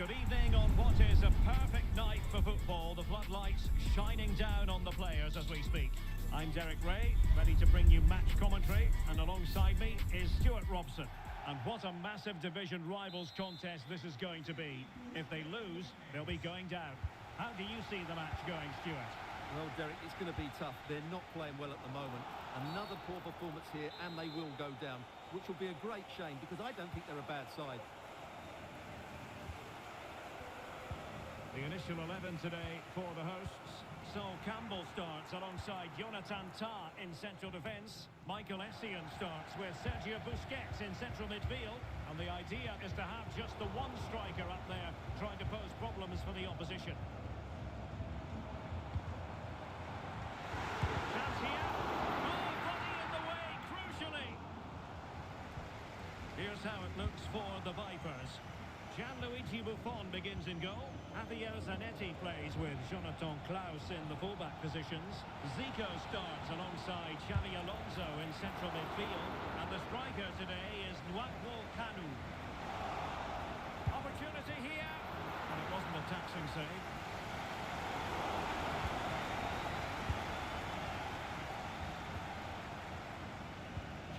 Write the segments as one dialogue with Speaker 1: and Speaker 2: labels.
Speaker 1: good evening on what is a perfect night for football. The floodlights shining down on the players as we speak. I'm Derek Ray, ready to bring you match commentary, and alongside me is Stuart Robson. And what a massive division rivals contest this is going to be. If they lose, they'll be going down. How do you see the match going, Stuart?
Speaker 2: Well, Derek, it's going to be tough. They're not playing well at the moment. Another poor performance here, and they will go down, which will be a great shame because I don't think they're a bad side.
Speaker 1: The initial 11 today for the hosts. Sol Campbell starts alongside Jonathan Tah in central defence. Michael Essien starts with Sergio Busquets in central midfield. And the idea is to have just the one striker up there trying to pose problems for the opposition. Chance here. Oh, body in the way, crucially. Here's how it looks for the Vipers. Gianluigi Buffon begins in goal. Javier Zanetti plays with Jonathan Klaus in the fullback positions. Zico starts alongside Xavi Alonso in central midfield. And the striker today is Nwankwo Kanu. Opportunity here. And it wasn't a taxing save.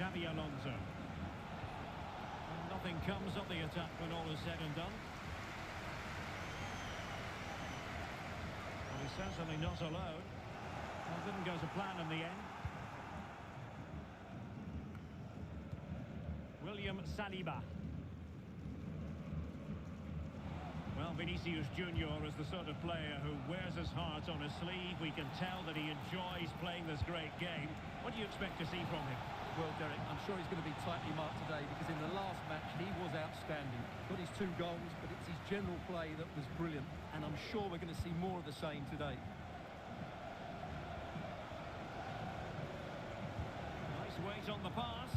Speaker 1: Xavi Alonso. Nothing comes of the attack when all is said and done. Well, he's certainly not alone. Well, it didn't go to plan in the end. William Saliba. Well, Vinicius Junior is the sort of player who wears his heart on his sleeve. We can tell that he enjoys playing this great game. What do you expect to see from him?
Speaker 2: Well, Derek, I'm sure he's going to be tightly marked today because in the last match he was outstanding. Got his 2 goals, but it's his general play that was brilliant, and I'm sure we're going to see more of the same today.
Speaker 1: Nice weight on the pass.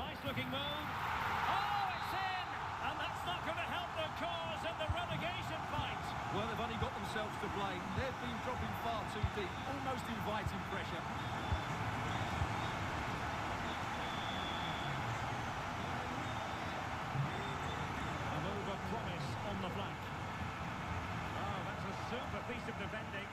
Speaker 1: Nice looking move. Oh, it's in! And that's not going to help their cause in the relegation fight.
Speaker 2: Well, they've only got themselves to blame. They've been dropping far too deep, almost inviting pressure.
Speaker 1: Promise on the flank. Oh, that's a super piece of defending.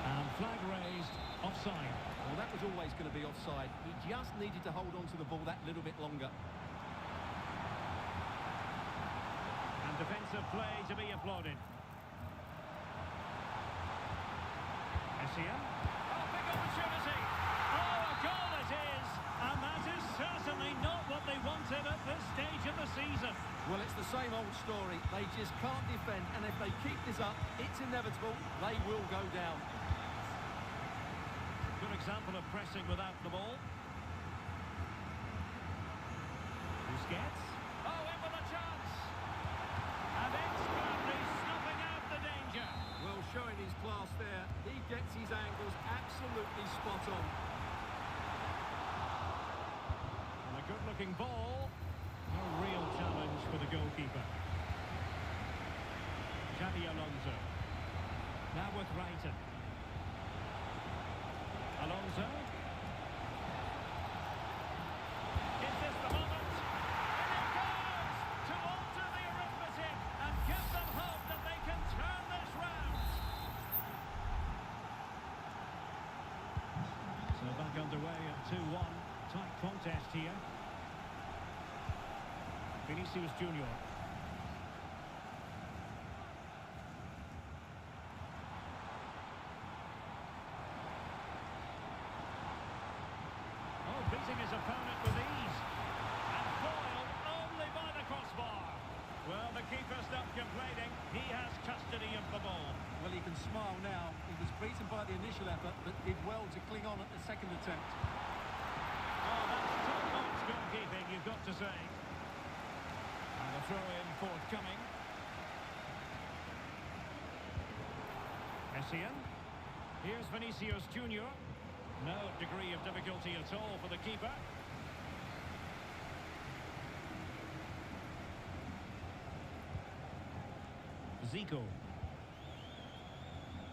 Speaker 1: And flag raised, offside.
Speaker 2: Well, that was always going to be offside. He just needed to hold on to the ball that little bit longer.
Speaker 1: And defensive play to be applauded. Essien. Oh, big opportunity. Oh, a goal it is. And that is certainly not what they wanted at this stage of the season.
Speaker 2: Well, it's the same old story. They just can't defend, and if they keep this up, it's inevitable. They will go down.
Speaker 1: Good example of pressing without the ball. Busquets. Oh, in with a chance. And expertly snuffing out the danger.
Speaker 2: Well, showing his class there. He gets his angles absolutely spot on.
Speaker 1: And a good-looking ball. No real challenge for the goalkeeper. Xavi Alonso. Now with Reiten. Alonso. Is this the moment? And it goes! To alter the arithmetic and give them hope that they can turn this round. So back underway at 2-1. Tight contest here. Vinicius Junior. Oh, beating his opponent with ease. And foiled only by the crossbar. Well, the keeper's not complaining. He has custody of the ball.
Speaker 2: Well, he can smile now. He was beaten by the initial effort, but did well to cling on at the second attempt.
Speaker 1: Oh, that's top-notch goalkeeping, you've got to say. And the throw-in forthcoming. Essien. Here's Vinicius Junior. No degree of difficulty at all for the keeper. Zico.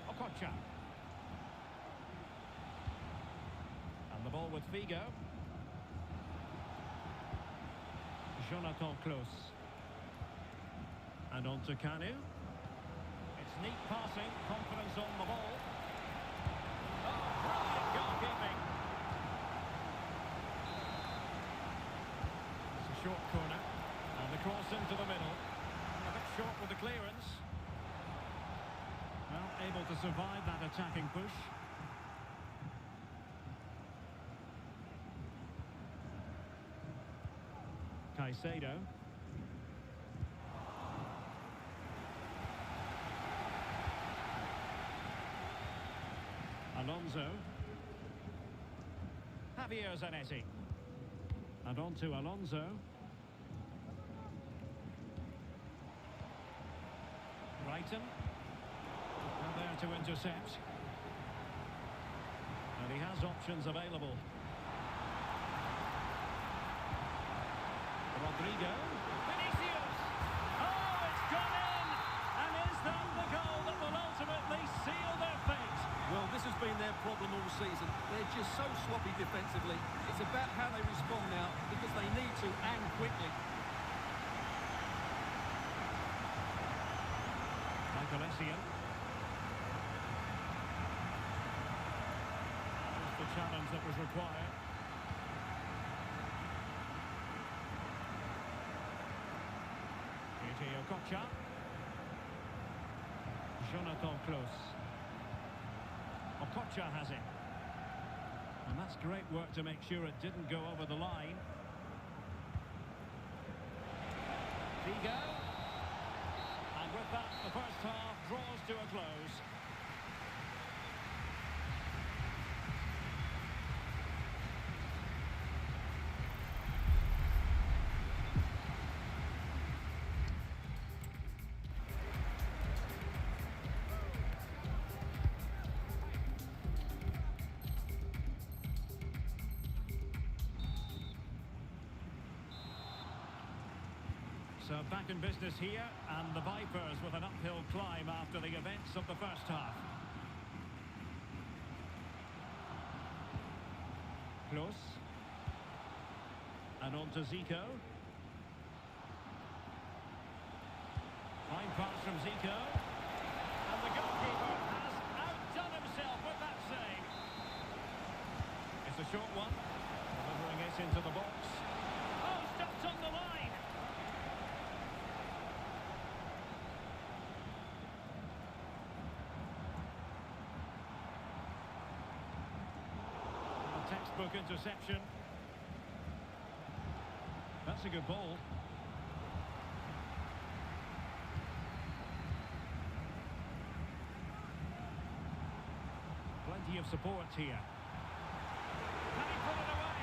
Speaker 1: Okocha. with Figo. Jonathan Klaus. And on to Kanu. It's neat passing, confidence on the ball. Oh, brilliant goalkeeping. It's a short corner. And the cross into the middle. A bit short with the clearance. Well, able to survive that attacking push. Caicedo. Alonso. Javier Zanetti. And on to Alonso. Brighton. And there to intercept. And he has options available. Rodrigo. Vinicius! Oh, it's gone in! And is that the goal that will ultimately seal their fate?
Speaker 2: Well, this has been their problem all season. They're just so sloppy defensively. It's about how they respond now, because they need to, and quickly.
Speaker 1: Michael Essien. Just the challenge that was required. Okocha. Jonathan Klaus. Okocha has it. And that's great work to make sure it didn't go over the line. Figo. And with that, the first half draws to a close. So back in business here, and the Vipers with an uphill climb after the events of the first half. Close. And on to Zico. Fine pass from Zico. And the goalkeeper has outdone himself with that save. It's a short one. Delivering it into the box. Oh, stopped on the line. Textbook interception. That's a good ball. Plenty of support here. Can he put it away?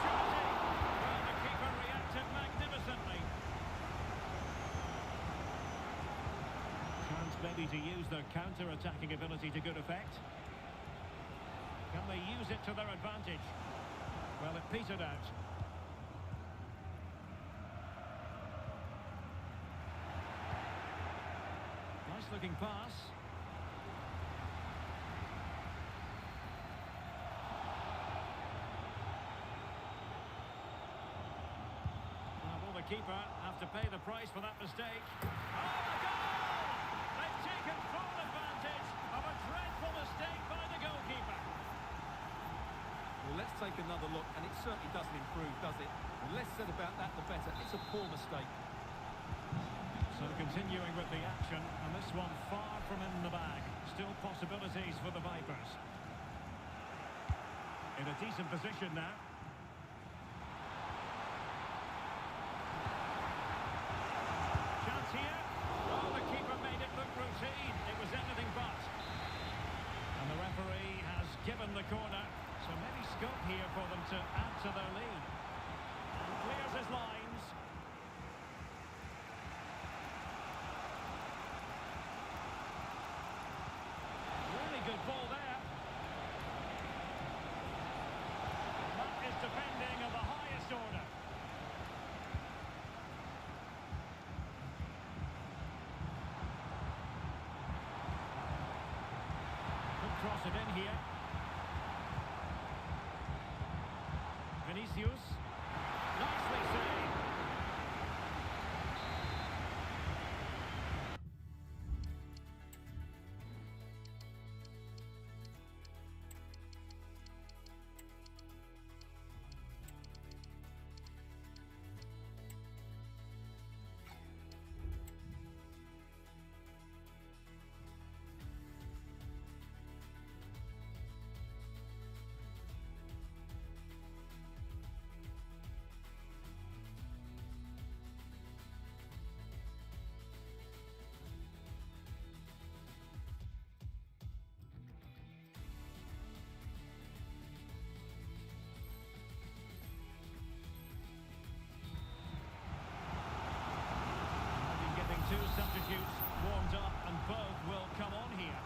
Speaker 1: Opportunity. Well, the keeper reacted magnificently. Chance maybe to use their counter-attacking ability to good effect. Can they use it to their advantage? Well, it petered out. Nice looking pass. Now, will the keeper have to pay the price for that mistake? Oh, the goal! They've taken full advantage of a dreadful mistake by the goalkeeper.
Speaker 2: Well, let's take another look, and it certainly doesn't improve, does it? The less said about that, the better. It's a poor mistake.
Speaker 1: So continuing with the action, and this one far from in the bag. Still possibilities for the Vipers. In a decent position now. Chance here. Oh, the keeper made it look routine. It was anything but. And the referee has given the corner. So maybe scope here for them to add to their lead. And clears his lines. Really good ball there. That is defending of the highest order. Could cross it in here. Vinicius. Nicely saved. Two substitutes warmed up and both will come on here.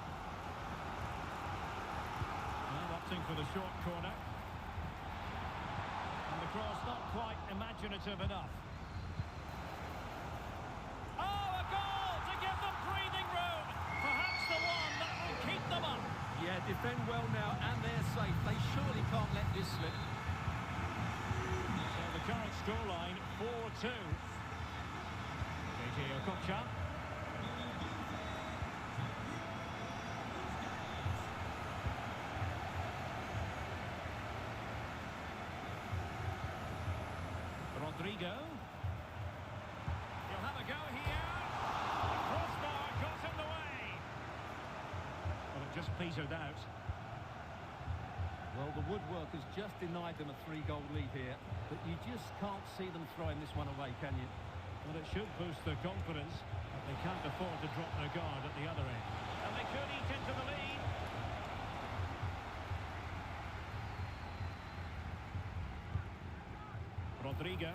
Speaker 1: Well, opting for the short corner. And the cross not quite imaginative enough. Oh, a goal to give them breathing room. Perhaps the one that will keep them up.
Speaker 2: Yeah, defend well now and they're safe. They surely can't let this slip.
Speaker 1: So the current scoreline 4-2. Okocha. Rodrigo. He'll have a go here. The crossbar got in the way. Well, it just petered out.
Speaker 2: Well, the woodwork has just denied them a 3-goal lead here, but you just can't see them throwing this one away, can you?
Speaker 1: Well, it should boost their confidence, but they can't afford to drop their guard at the other end. And they could eat into the lead. Rodrigo.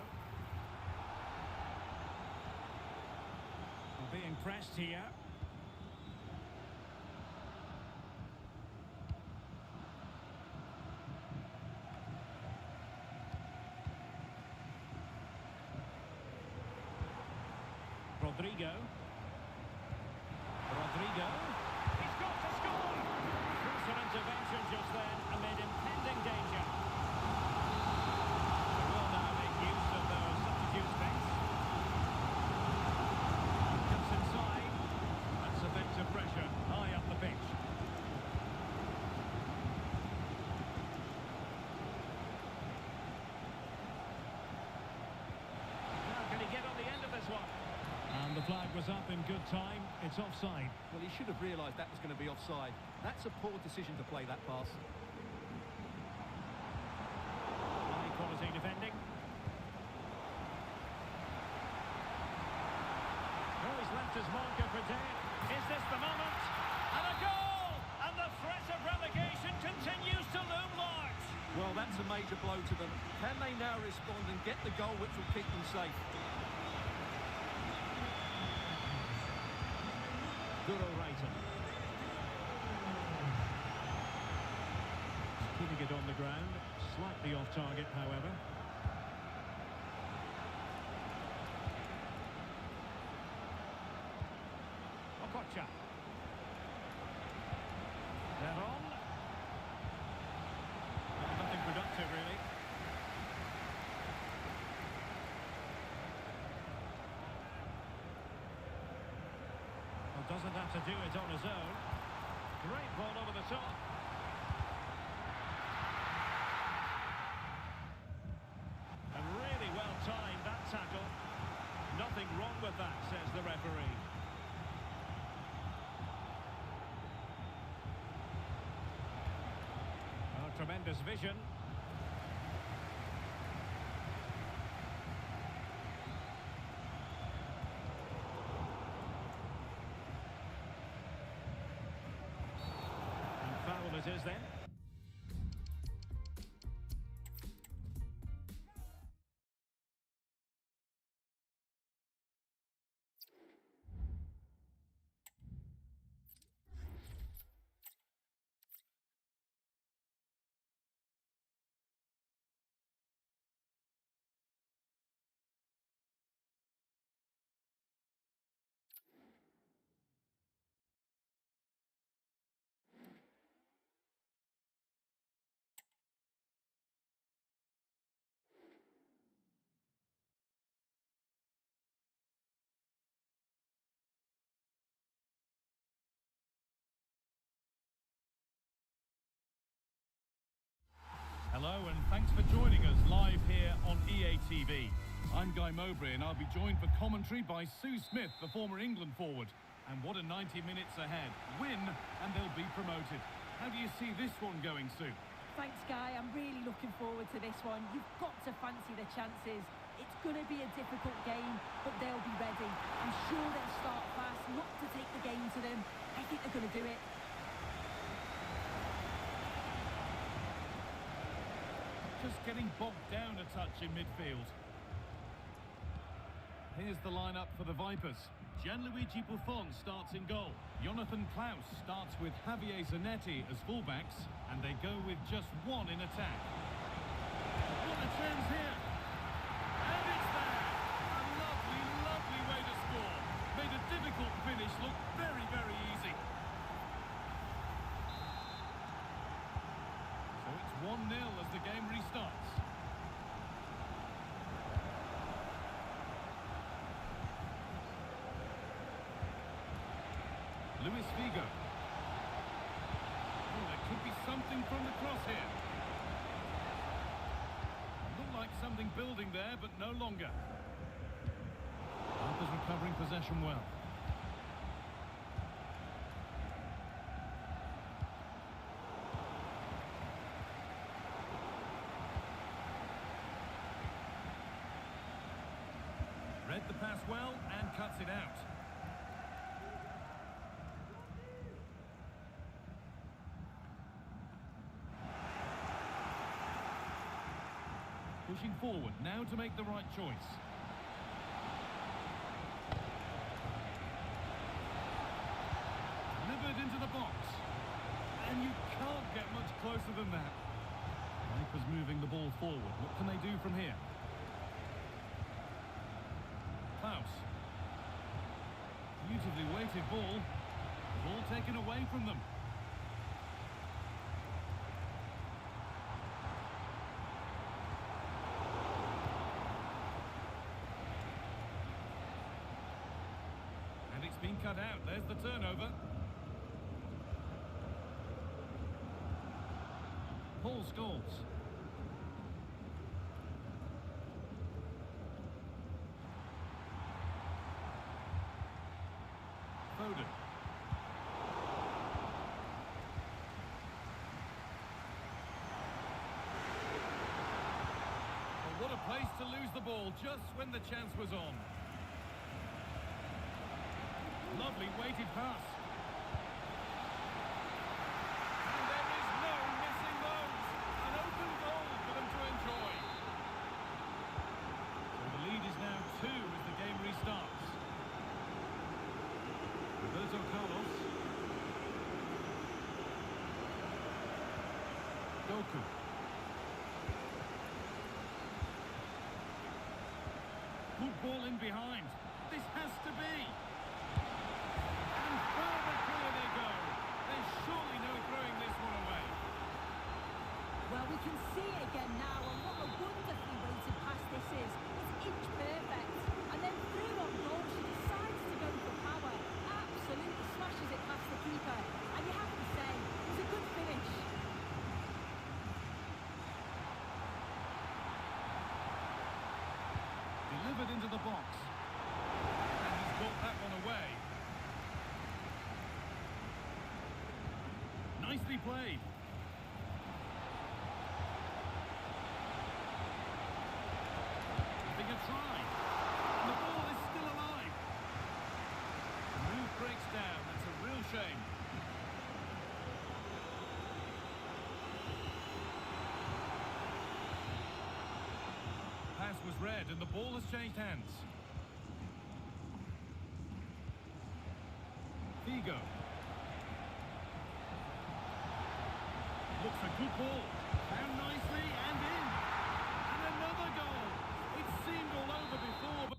Speaker 1: Well, being pressed here. Rodrigo. He's got to score! Crucial intervention just then amid impending danger. They will now make use of their substitute space. Comes inside. That's effective pressure high up the pitch. Now can he get on the end of this one? And the flag was up in good time. It's offside.
Speaker 2: Well, he should have realised that was going to be offside. That's a poor decision to play that pass.
Speaker 1: High quality defending. Oh, he's left his marker for dead. Is this the moment? And a goal! And the threat of relegation continues to loom large.
Speaker 2: Well, that's a major blow to them. Can they now respond and get the goal which will keep them safe?
Speaker 1: Keeping it on the ground, slightly off target, however. Okocha. They're on. Nothing productive, really. Doesn't have to do it on his own. Great ball over the top. And really well timed, that tackle. Nothing wrong with that, says the referee. Oh, tremendous vision. It is then.
Speaker 3: Hello and thanks for joining us live here on EA TV. I'm Guy Mowbray and I'll be joined for commentary by Sue Smith, the former England forward. And what a 90 minutes ahead. Win and they'll be promoted. How do you see this one going, Sue?
Speaker 4: Thanks, Guy. I'm really looking forward to this one. You've got to fancy the chances. It's going to be a difficult game, but they'll be ready. I'm sure they'll start fast, not to take the game to them. I think they're going to do it.
Speaker 3: Just getting bogged down a touch in midfield. Here's the lineup for the Vipers. Gianluigi Buffon starts in goal. Jonathan Klaus starts with Javier Zanetti as fullbacks, and they go with just one in attack. What a chance here! And it's there! A lovely, lovely way to score. Made a difficult finish look very, very easy. So it's 1-0 as the game restarts. Luis Figo. Oh, there could be something from the cross here. Looked like something building there, but no longer. Vipers recovering possession well. Read the pass well and cuts it out. Pushing forward now to make the right choice. Delivered into the box. And you can't get much closer than that. Vipers moving the ball forward. What can they do from here? Klaus. Beautifully weighted ball. Ball taken away from them. And it's been cut out. There's the turnover. Paul Scholes. Foden. Well, what a place to lose the ball just when the chance was on. Lovely weighted pass. And there is no missing those. An open goal for them to enjoy. So the lead is now 2 as the game restarts. Roberto Carlos. Doku. Good ball in behind. This has to be. And further clear they go. There's surely no throwing this one away.
Speaker 4: Well, we can see it again now, and what a wonderfully weighted pass this is. It's inch perfect. And then through on goal, she decides to go for power. Absolutely smashes it past the keeper. And you have to say, it's a good finish.
Speaker 3: Delivered into the box. And he's got that one away. Nicely played. Having a try. And the ball is still alive. The move breaks down. That's a real shame. Pass was read and the ball has changed hands. Figo. Looks a good ball. Down nicely and in. And another goal. It seemed all over before, but...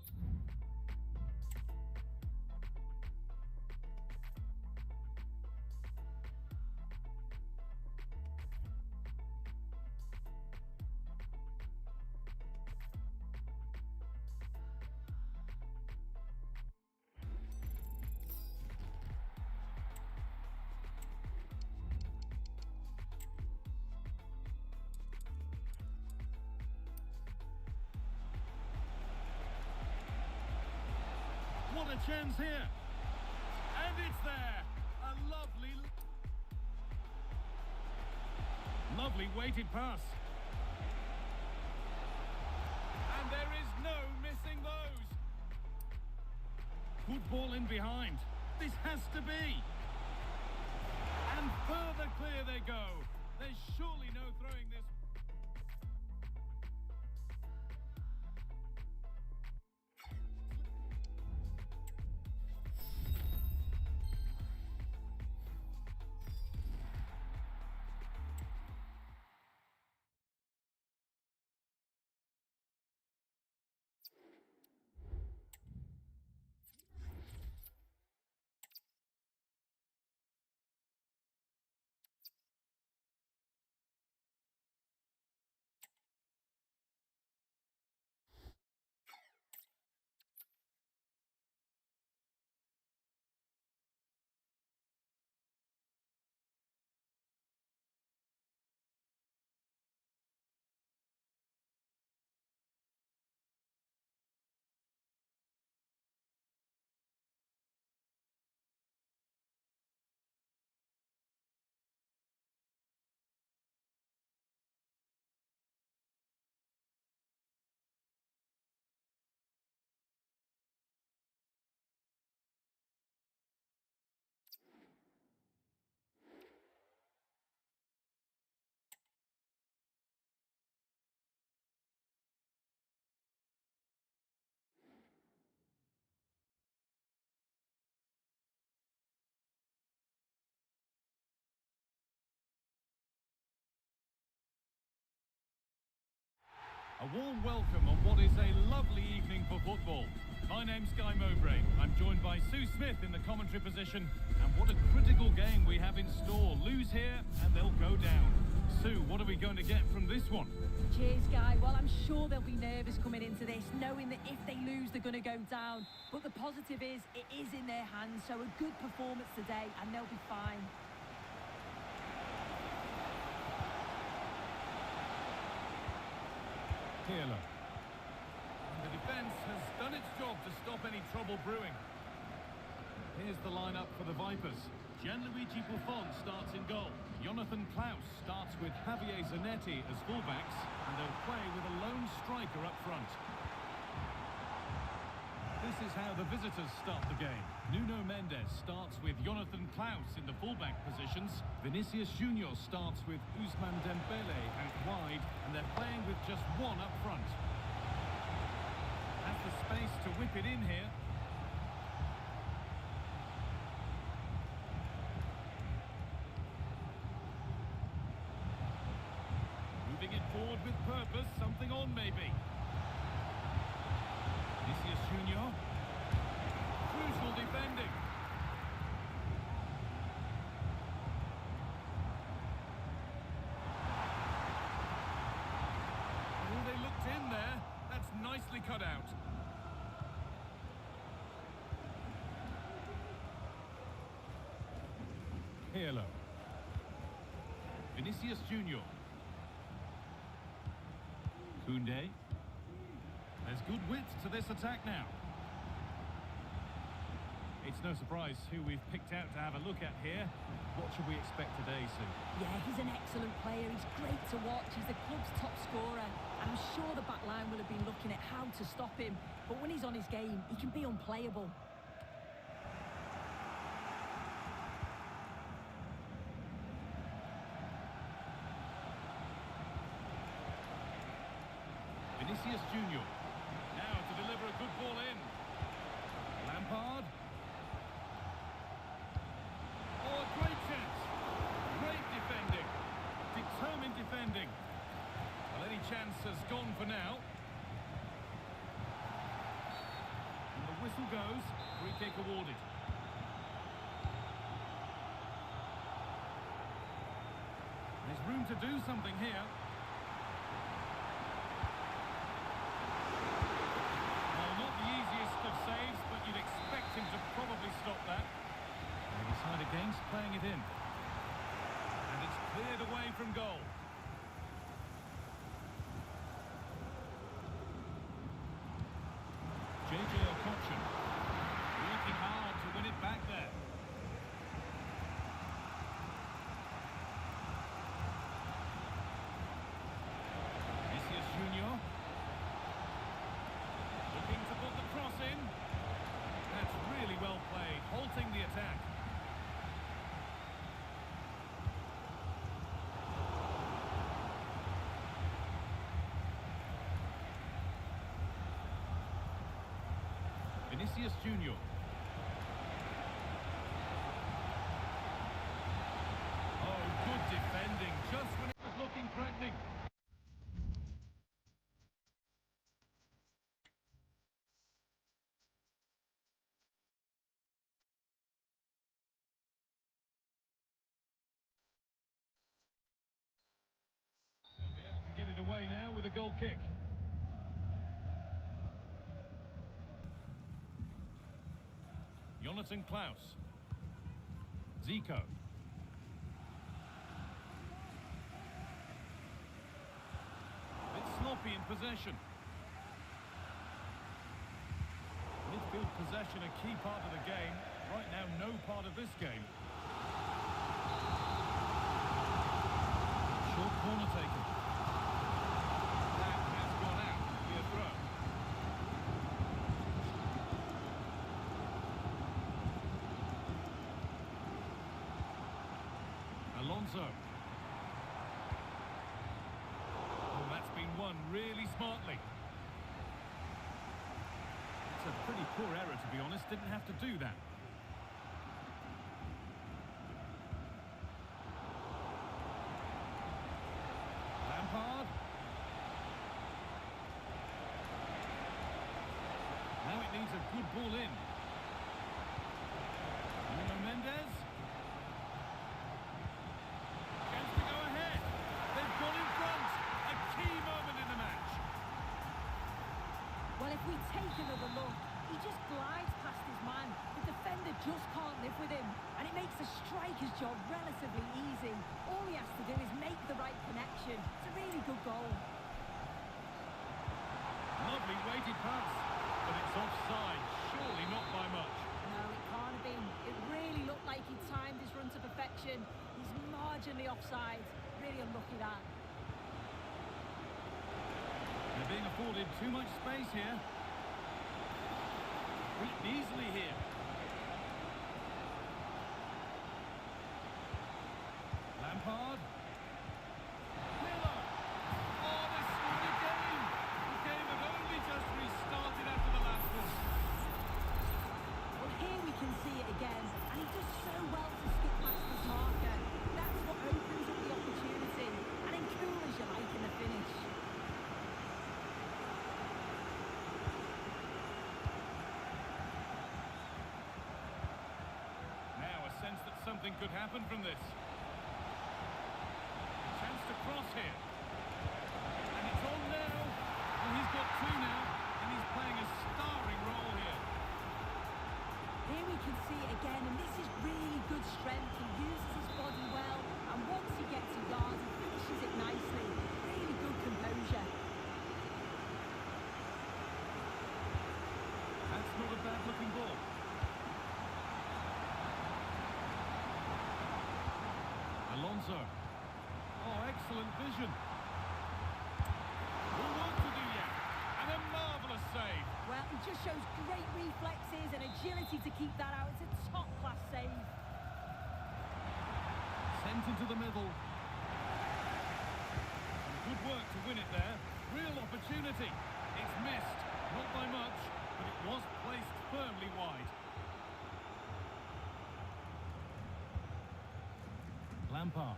Speaker 3: a chance here. And it's there. A lovely weighted pass. And there is no missing those. Good ball in behind. This has to be. And further clear they go. There's surely no throwing this. A warm welcome on what is a lovely evening for football. My name's Guy Mowbray. I'm joined by Sue Smith in the commentary position. And what a critical game we have in store. Lose here and they'll go down. Sue, what are we going to get from this one?
Speaker 4: Cheers, Guy. Well, I'm sure they'll be nervous coming into this, knowing that if they lose, they're going to go down. But the positive is, it is in their hands. So a good performance today and they'll be fine.
Speaker 3: Pirlo. And the defence has done its job to stop any trouble brewing. Here's the lineup for the Vipers. Gianluigi Buffon starts in goal. Jonathan Klaus starts with Javier Zanetti as fullbacks, and they'll play with a lone striker up front. This is how the visitors start the game. Nuno Mendes starts with Jonathan Klaus in the fullback positions. Vinicius Junior starts with Ousmane Dembele out wide, and they're playing with just one up front. Has the space to whip it in here. Moving it forward with purpose, something on maybe. Vinicius Junior. Crucial defending. Oh, they looked in there. That's nicely cut out. Pirlo. Vinicius Junior. Koundé. There's good width to this attack now. It's no surprise who we've picked out to have a look at here. What should we expect today, Sue?
Speaker 4: Yeah, he's an excellent player. He's great to watch. He's the club's top scorer. And I'm sure the back line will have been looking at how to stop him. But when he's on his game, he can be unplayable.
Speaker 3: Vinicius Junior. Now to deliver a good ball in. Lampard. Oh, a great chance. Great defending. Determined defending. Well, any chance has gone for now. And the whistle goes. Free kick awarded. There's room to do something here. Saves, but you'd expect him to probably stop that. They decide against playing it in. And it's cleared away from goal. JJ Okocha. Vinicius Junior. Oh, good defending, just when it was looking threatening. Get it away now with a goal kick. Jonathan Klaus. Zico. Bit sloppy in possession. Midfield possession a key part of the game. Right now, no part of this game. Short corner taken. That has gone out. Be a throw. Alonso. Oh, that's been won really smartly. It's a pretty poor error, to be honest. Didn't have to do that. Lampard. Now it needs a good ball in. Nuno Mendes. Chance to go ahead. They've gone in front. A key moment in the match.
Speaker 4: Well, if we take another look, he just glides past his man. The defender just can't live with him, and it makes the striker's job relatively easy. All he has to do is make the right connection. It's a really good goal.
Speaker 3: Lovely weighted pass, but it's offside. Surely not by much.
Speaker 4: No, it can't have been. It really looked like he timed his run to perfection. He's marginally offside. Really unlucky that.
Speaker 3: They're being afforded too much space here. Beaten easily here. Lampard. Miller. Oh, they scored again. The game had only just restarted after the last one.
Speaker 4: Well, here we can see it again, and he does so well to skip past his marker. That's what opens up the opportunity, and then cool as you like in the finish.
Speaker 3: Now a sense that something could happen from this. Chance to cross here. And it's on now. And he's got two now, and he's playing a starring role here.
Speaker 4: Here we can see it again, and this is really good strength. He uses his body well, and once he gets a yard, he finishes it nicely. Really good composure.
Speaker 3: That's not a bad looking ball. Alonso. Oh, excellent vision. More work to do yet. And a marvellous save.
Speaker 4: Well, he just shows great reflexes and agility to keep that out. It's a top-class save.
Speaker 3: Sent into the middle. Some good work to win it there. Real opportunity. It's missed. Not by much, but it was placed firmly wide. Lampard.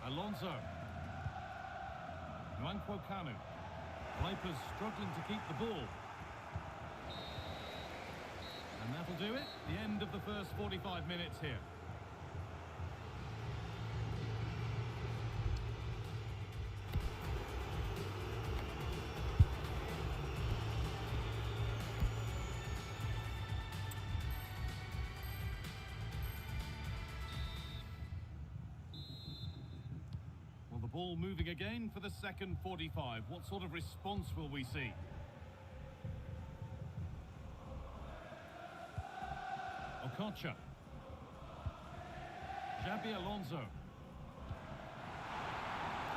Speaker 3: Alonso. Nwankwo Kanu. Vipers struggling to keep the ball. And that'll do it. The end of the first 45 minutes here. Well, the ball moving again for the second 45. What sort of response will we see? Okocha. Xabi Alonso.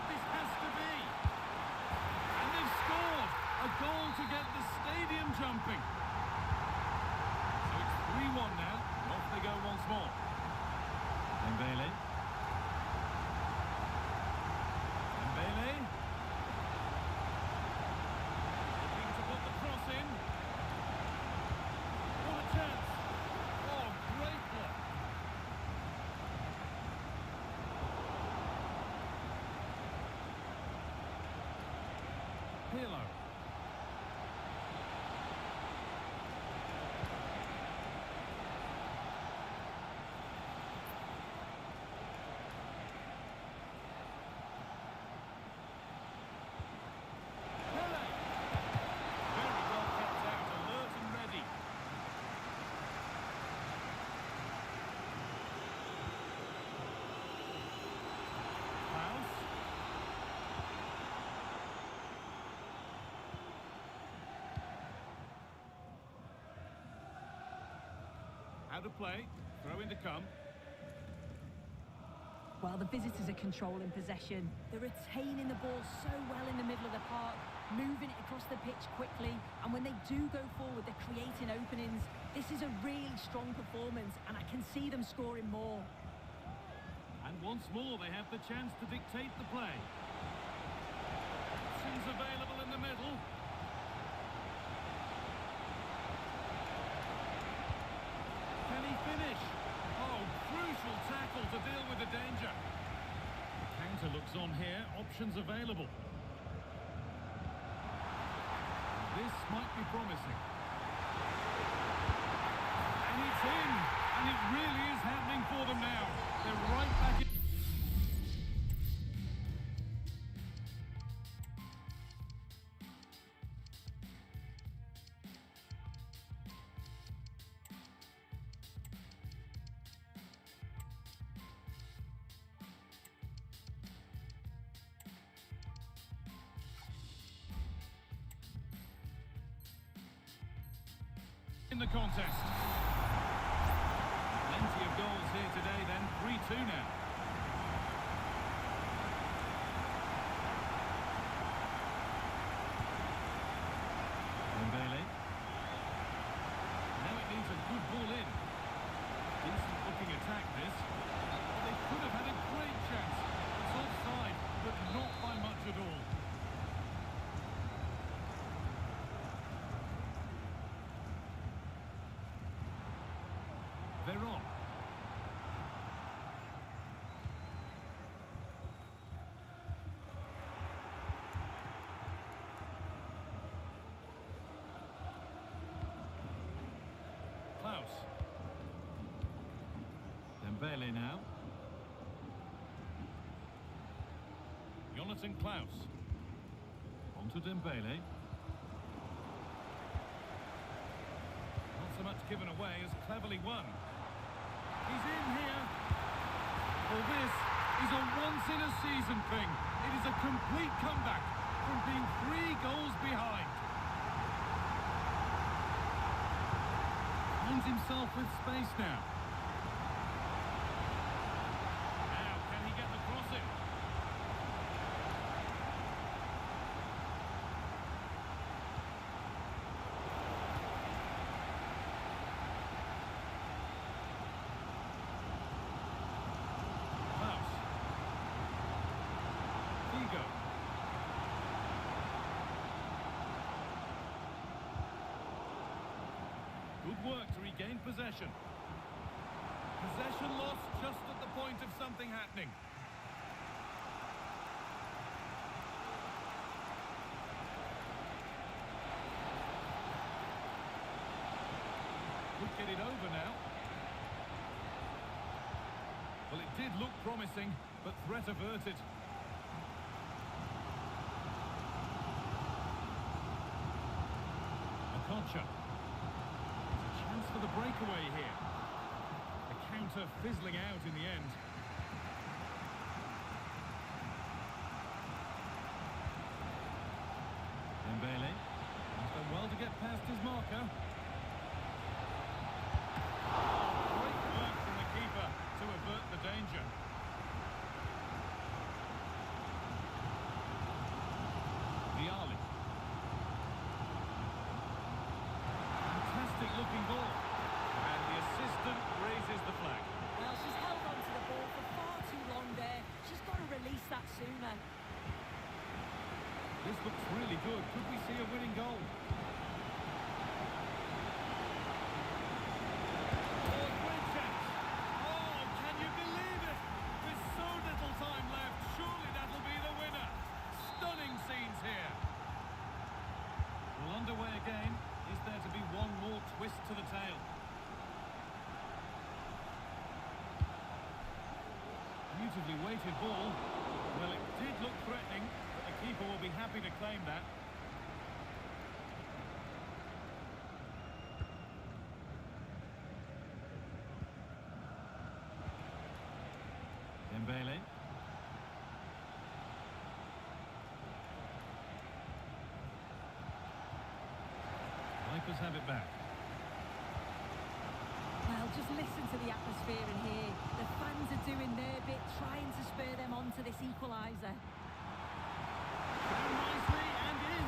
Speaker 3: This has to be. And they've scored. A goal to get the stadium jumping. So it's 3-1 now. Off they go once more. Dembele. Dembele. Pirlo. Pele. Very well kept out, alert and ready. Klaus. How to play, throw in to come.
Speaker 4: Well, the visitors are controlling possession. They're retaining the ball so well in the middle of the park, moving it across the pitch quickly, and when they do go forward, they're creating openings. This is a really strong performance, and I can see them scoring more.
Speaker 3: And once more they have the chance to dictate the play. Options available in the middle. Can he finish? Oh, crucial tackle to deal with the danger. Counter looks on here, options available. This might be promising. And it's in! And it really is happening for them now. They're right back in. In the contest. Plenty of goals here today then, 3-2 now. Dembele. Now it needs a good ball in. Decent looking attack this. Well, they could have had a great chance. It's offside, but not by much at all. They're on. Klaus. Dembele now. Jonathan Klaus. On to Dembele. Not so much given away as cleverly won. He's in here. Well, this is a once-in-a-season thing. It is a complete comeback from being 3 goals behind. Finds himself with space now. Now, can he get the cross in? Good work to regain possession. Possession lost just at the point of something happening. Could get it over now. Well, it did look promising, but threat averted. Mabاشir. Chance for the breakaway here. The counter fizzling out in the end. Dembele has done well to get past his marker. Great work from the keeper to avert the danger. Viali. Fantastic looking ball. And the assistant raises the flag.
Speaker 4: Well, she's held on to the ball for far too long there. She's got to release that sooner.
Speaker 3: This looks really good. Could we see a winning goal? Oh, great chance. Oh, can you believe it? With so little time left, surely that'll be the winner. Stunning scenes here. have it back.
Speaker 4: Well, just listen to the atmosphere in here. The fans are doing their bit, trying to spur them on to this equaliser.
Speaker 3: Down nicely and in.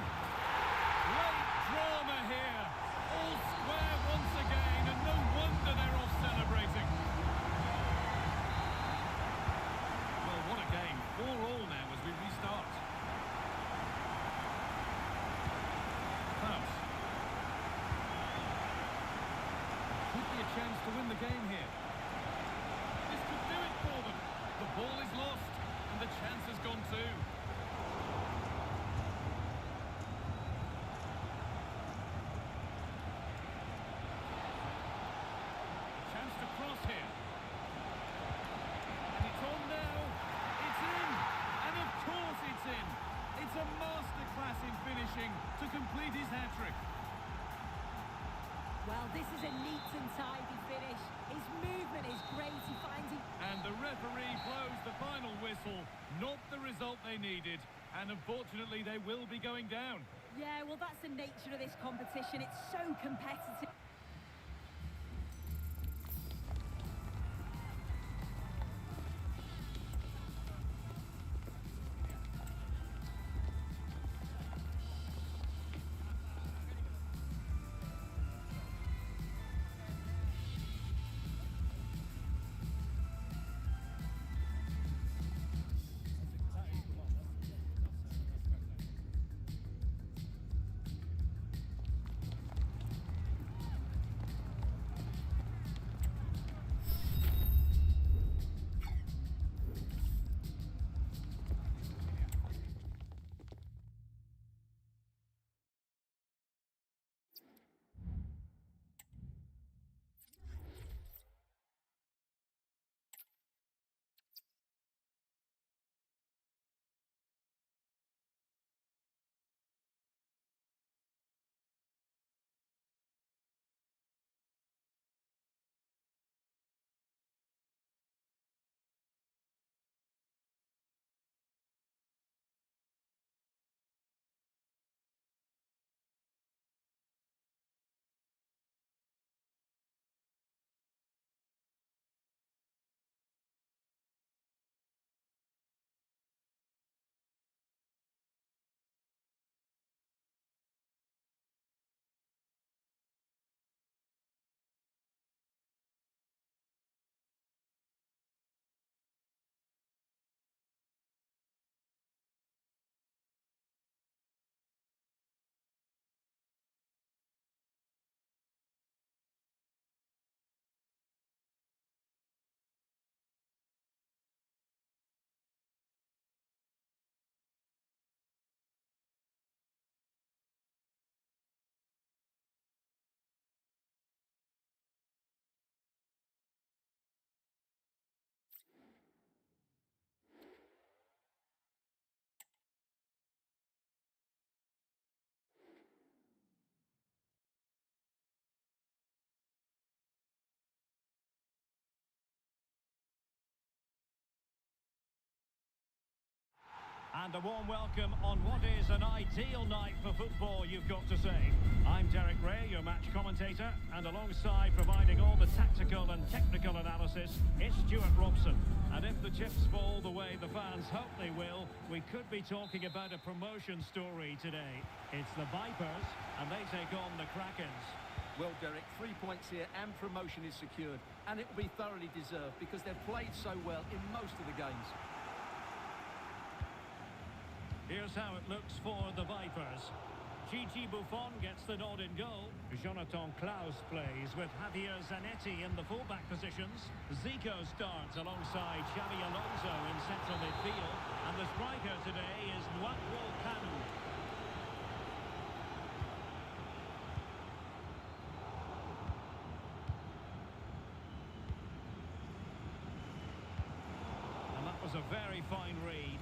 Speaker 3: Great drama here. All square once again, and no wonder they're off celebrating. Well, what a game. 4-4 now as we restart. Klaus. Could be a chance to win the game here. This could do it for them. The ball is lost, and the chance has gone too. Chance to cross here. And it's on now. It's in. And of course it's in. It's a masterclass in finishing to complete his hat-trick.
Speaker 4: Well, this is a neat and tidy finish. His movement is great. He finds it.
Speaker 3: And the referee blows the final whistle. Not the result they needed. And unfortunately, they will be going down.
Speaker 4: Yeah, well, that's the nature of this competition. It's so competitive.
Speaker 1: And a warm welcome on what is an ideal night for football, you've got to say. I'm Derek Ray, your match commentator, and alongside providing all the tactical and technical analysis, it's Stuart Robson. And if the chips fall the way the fans hope they will, we could be talking about a promotion story today. It's the Vipers, and they take on the Krakens.
Speaker 2: Well, Derek, 3 points here and promotion is secured. And it will be thoroughly deserved because they've played so well in most of the games.
Speaker 1: Here's how it looks for the Vipers. Gigi Buffon gets the nod in goal. Jonathan Klaus plays with Javier Zanetti in the fullback positions. Zico starts alongside Xavi Alonso in central midfield. And the striker today is Nwankwo Kanu. And that was a very fine read.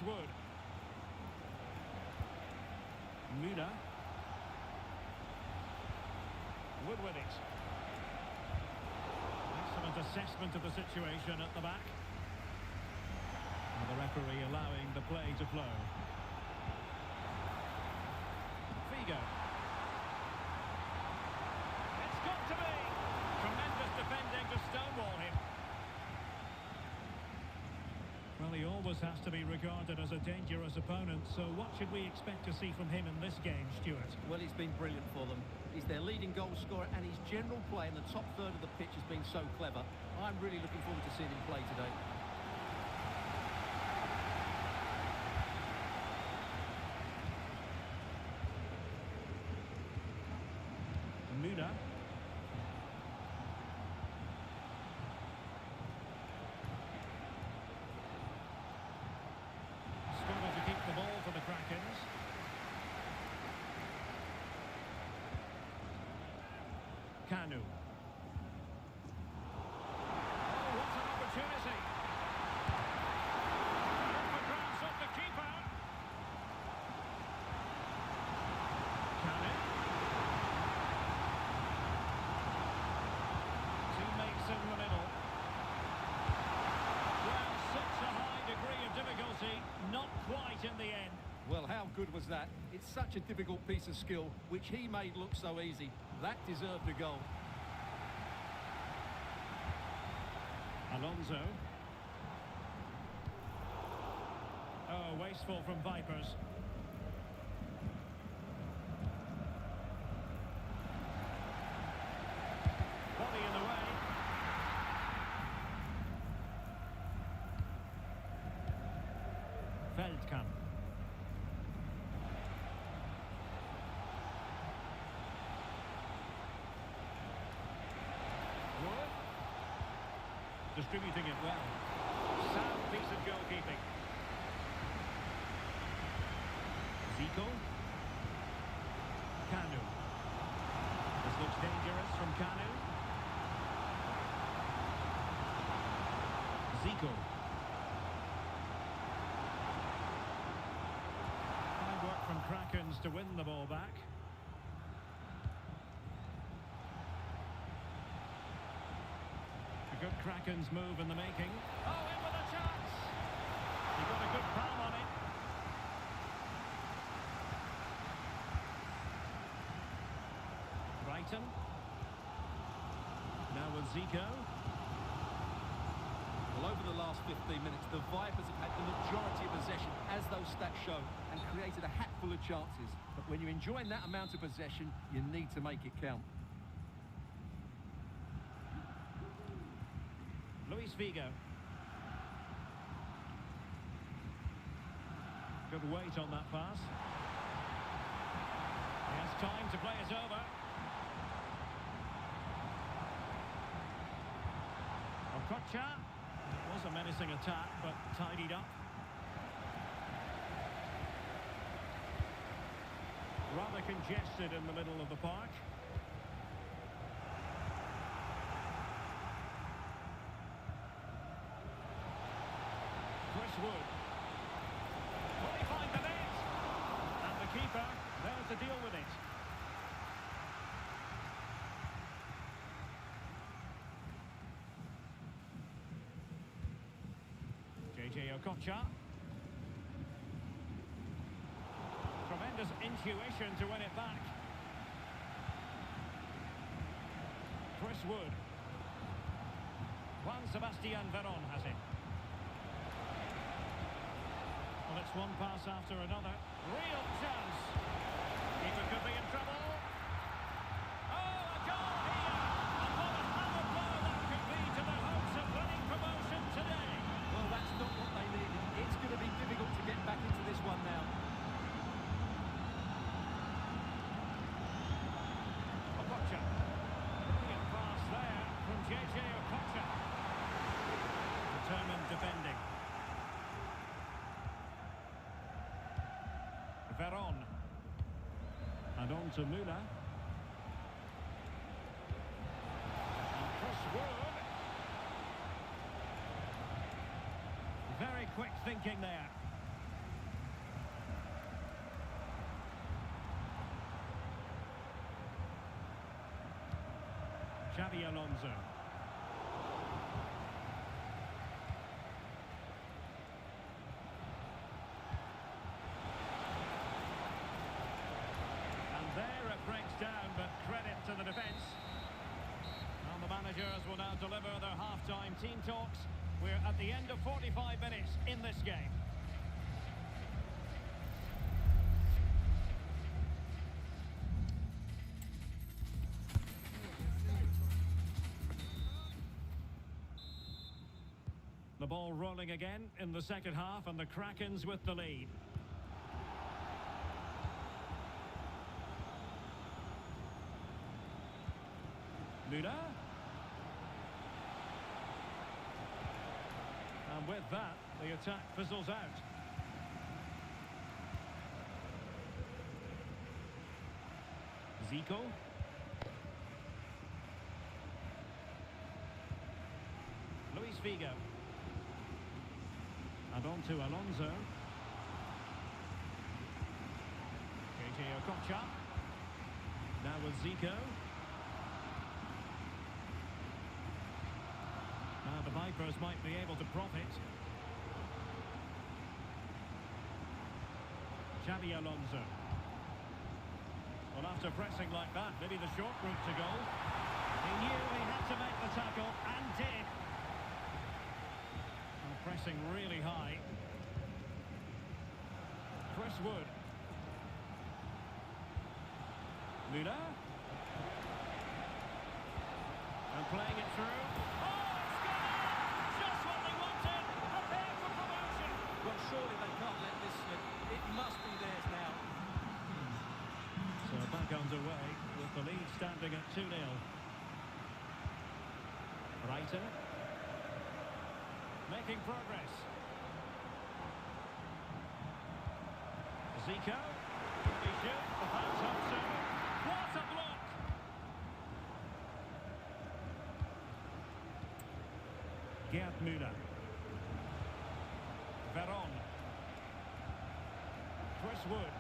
Speaker 1: Wood. Müller. Wood with it. assessment of the situation at the back. And the referee allowing the play to flow. Figo. It's got to be! Tremendous defending to stonewall him. Well, he always has to be regarded as a dangerous opponent, so what should we expect to see from him in this game, Stuart?
Speaker 2: Well, he's been brilliant for them. He's their leading goal scorer, and his general play in the top third of the pitch has been so clever. I'm really looking forward to seeing him play today.
Speaker 1: Muda. Struggle to keep the ball for the Krakens. Kanu. Oh, what an opportunity. Off the grabs of the keeper. Kanu. Teammates in the middle. Well, such a high degree of difficulty, not quite in the end.
Speaker 2: Well, how good was that? It's such a difficult piece of skill, which he made look so easy. That deserved a goal.
Speaker 1: Alonso. Oh, wasteful from Vipers. Body in the way. Feldkamp. Wood. Distributing it well. Sound piece of goalkeeping. Zico. Kanu. This looks dangerous from Kanu. Zico. Hard work from Krakens to win the ball back. A good Krakens move in the making. Oh, in with a chance! He got a good palm on it. Brighton. Now with Zico.
Speaker 2: Well, over the last 15 minutes, the Vipers have had the majority of possession, as those stats show, and created a hatful of chances. But when you're enjoying that amount of possession, you need to make it count.
Speaker 1: Luis Figo. Good weight on that pass. He has time to play it over. Okocha. It was a menacing attack, but tidied up. Rather congested in the middle of the park. Chris Wood. Will he find the net? And the keeper there to deal with it. JJ Okocha. Tremendous intuition to win it back. Chris Wood. Juan Sebastian Veron has it. Well, it's one pass after another. Real chance. Keeper could be in trouble. Oh, a goal here! And what a hammer blow that could be to the hopes of winning promotion today.
Speaker 2: Well, that's not what they needed. It's going to be difficult to get back into this one now.
Speaker 1: Okocha. Brilliant pass there from JJ Okocha. Determined defending. Veron. And on to Müller. And Chris Wood. Very quick thinking there. Xavi Alonso. team talks. We're at the end of 45 minutes in this game. The ball rolling again in the second half, and the Krakens with the lead. Müller. And with that, the attack fizzles out. Zico. Luis Figo. And on to Alonso. KJ Okocha. Now with Zico. Now the Vipers might be able to profit. Xabi Alonso. Well, after pressing like that, maybe the short route to goal. He knew he had to make the tackle, and did. And pressing really high. Chris Wood. Müller. And playing it through. Oh, it's gone in! Just what they wanted! Prepare for promotion!
Speaker 2: Well, surely they can't let this slip. It must be theirs now.
Speaker 1: So back underway with the lead standing at 2-0. Reiter. Making progress. Zico. He should. The fans hope so. What a block! Gerd Müller. Veron. Chris Wood.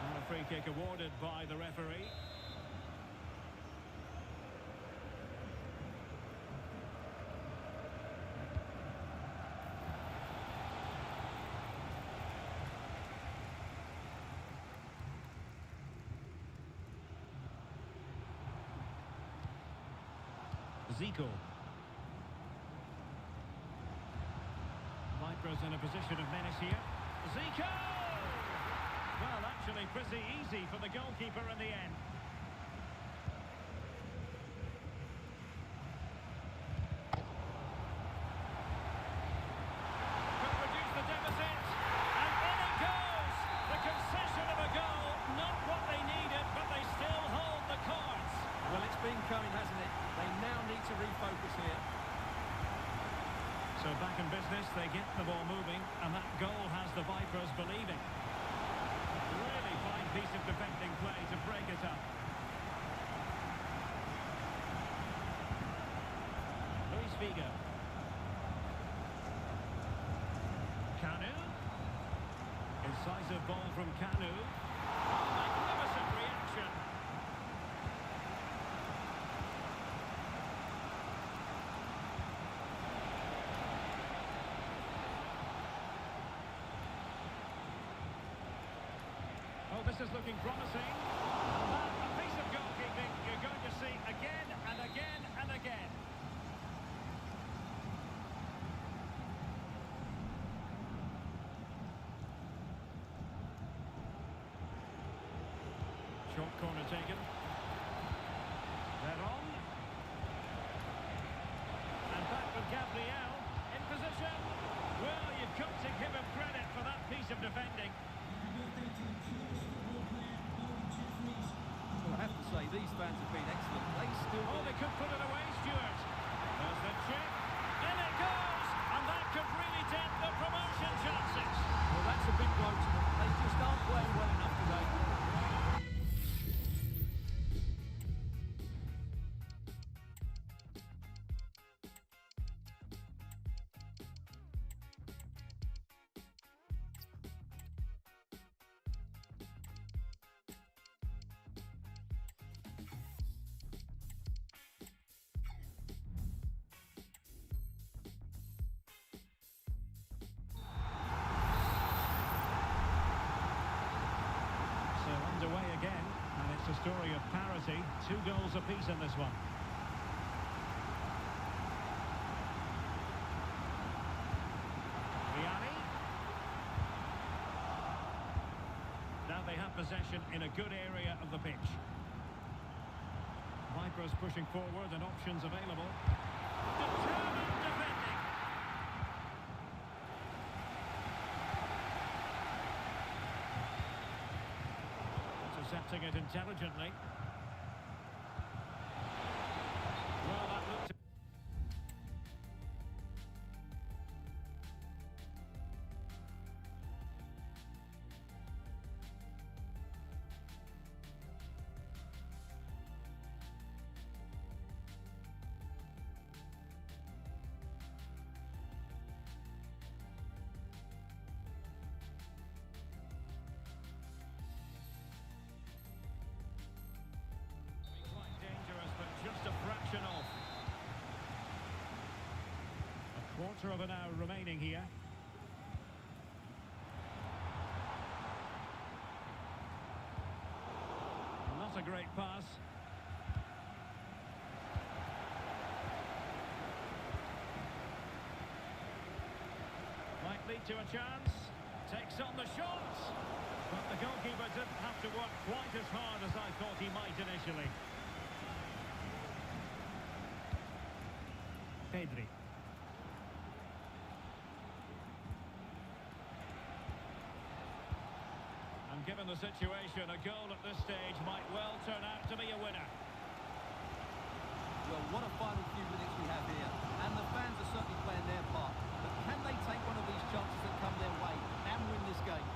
Speaker 1: And a free kick awarded by the referee. Zico. Vipers in a position of menace here. Zico! Well, actually pretty easy for the goalkeeper in the end. Could reduce the deficit. And in it goes! The concession of a goal. Not what they needed, but they still hold the cards.
Speaker 2: Well, it's been coming, hasn't it? They now need to refocus here.
Speaker 1: So back in business, they get the ball moving, and that goal has the Vipers believing. Really fine piece of defending play to break it up. Luis Figo. Kanu. Incisive ball from Kanu. Oh, magnificent reaction. Oh, this is looking promising. A piece of goalkeeping you're going to see again and again and again. Short corner taken. Veron. And back with Gabriel in position. Well, you've got to give him credit for that piece of defending.
Speaker 2: Well, I have to say, these fans have been excellent. They still...
Speaker 1: Oh, they could put it away, Stuart. There's the chip. In it goes! And that could really dent the promotion chances.
Speaker 2: Well, that's a big blow to them. They just aren't playing well enough today.
Speaker 1: Underway again, and it's a story of parity. 2 goals apiece in this one. have possession in a good area of the pitch. Vipers pushing forward and options available. Determined defending. Intercepting it intelligently. Well, that looked... Just a fraction off. A quarter of an hour remaining here. Not a great pass. Might lead to a chance. Takes on the shot. But the goalkeeper didn't have to work quite as hard as I thought he might initially. Pedri. And given the situation, a goal at this stage might well turn out to be a winner.
Speaker 2: Well, what a final few minutes we have here. And the fans are certainly playing their part. But can they take one of these chances that come their way and win this game?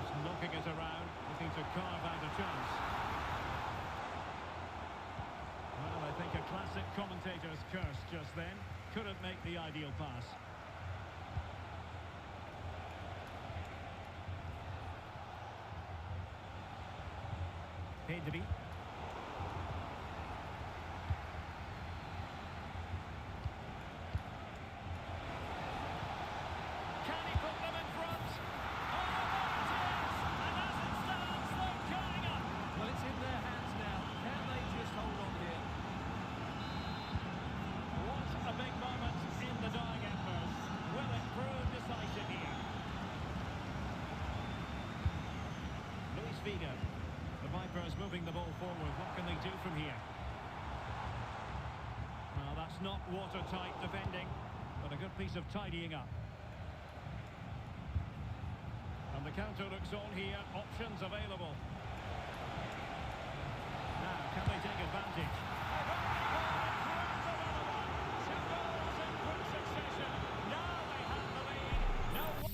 Speaker 1: Just knocking it around, looking to carve out a chance. Well, I think a classic commentator's curse just then. Couldn't make the ideal pass. Pedri. Can he put them in front? Oh, there it is! And as it stands, they're going up!
Speaker 2: Well, it's in their hands now. Can they just hold on here?
Speaker 1: What a big moment in the dying embers. Will it prove decisive here? Luis Figo. The Vipers moving the ball forward. What can they do from here? Well, that's not watertight defending, but a good piece of tidying up. And the counter looks on here. Options available. Now, can they take advantage? Two goals in quick succession. Now they have the lead. No one...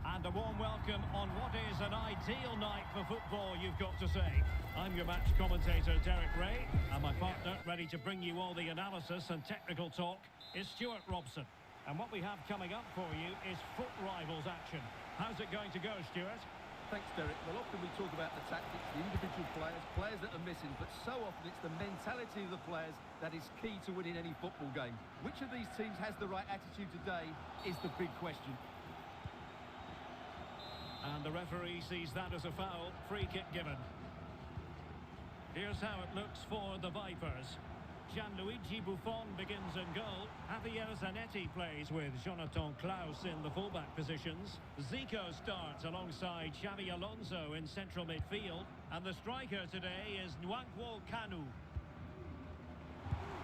Speaker 1: And a warm welcome on what is an ideal night for football, you've got to say. I'm your match commentator, Derek Ray, and my partner, ready to bring you all the analysis and technical talk, is Stuart Robson. And what we have coming up for you is foot rivals action. How's it going to go, Stuart?
Speaker 2: Thanks, Derek. Well, often we talk about the tactics, the individual players that are missing, but so often it's the mentality of the players that is key to winning any football game. Which of these teams has the right attitude today is the big question.
Speaker 1: And the referee sees that as a foul. Free kick given. Here's how it looks for the Vipers. Gianluigi Buffon begins in goal. Javier Zanetti plays with Jonathan Klaus in the fullback positions. Zico starts alongside Xavi Alonso in central midfield. And the striker today is Nwankwo Kanu.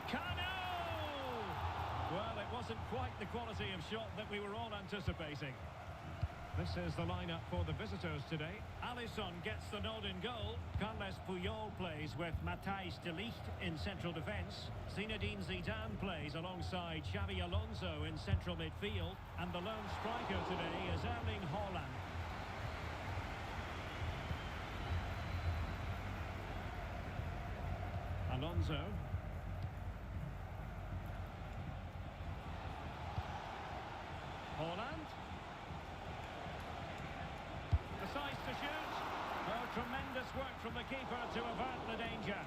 Speaker 1: Kanu! Well, it wasn't quite the quality of shot that we were all anticipating. This is the lineup for the visitors today. Alisson gets the nod in goal. Carles Puyol plays with Matthijs de Ligt in central defence. Zinedine Zidane plays alongside Xavi Alonso in central midfield. And the lone striker today is Erling Haaland. Alonso. Haaland. Decides to shoot. Oh, tremendous work from the keeper to avert the danger.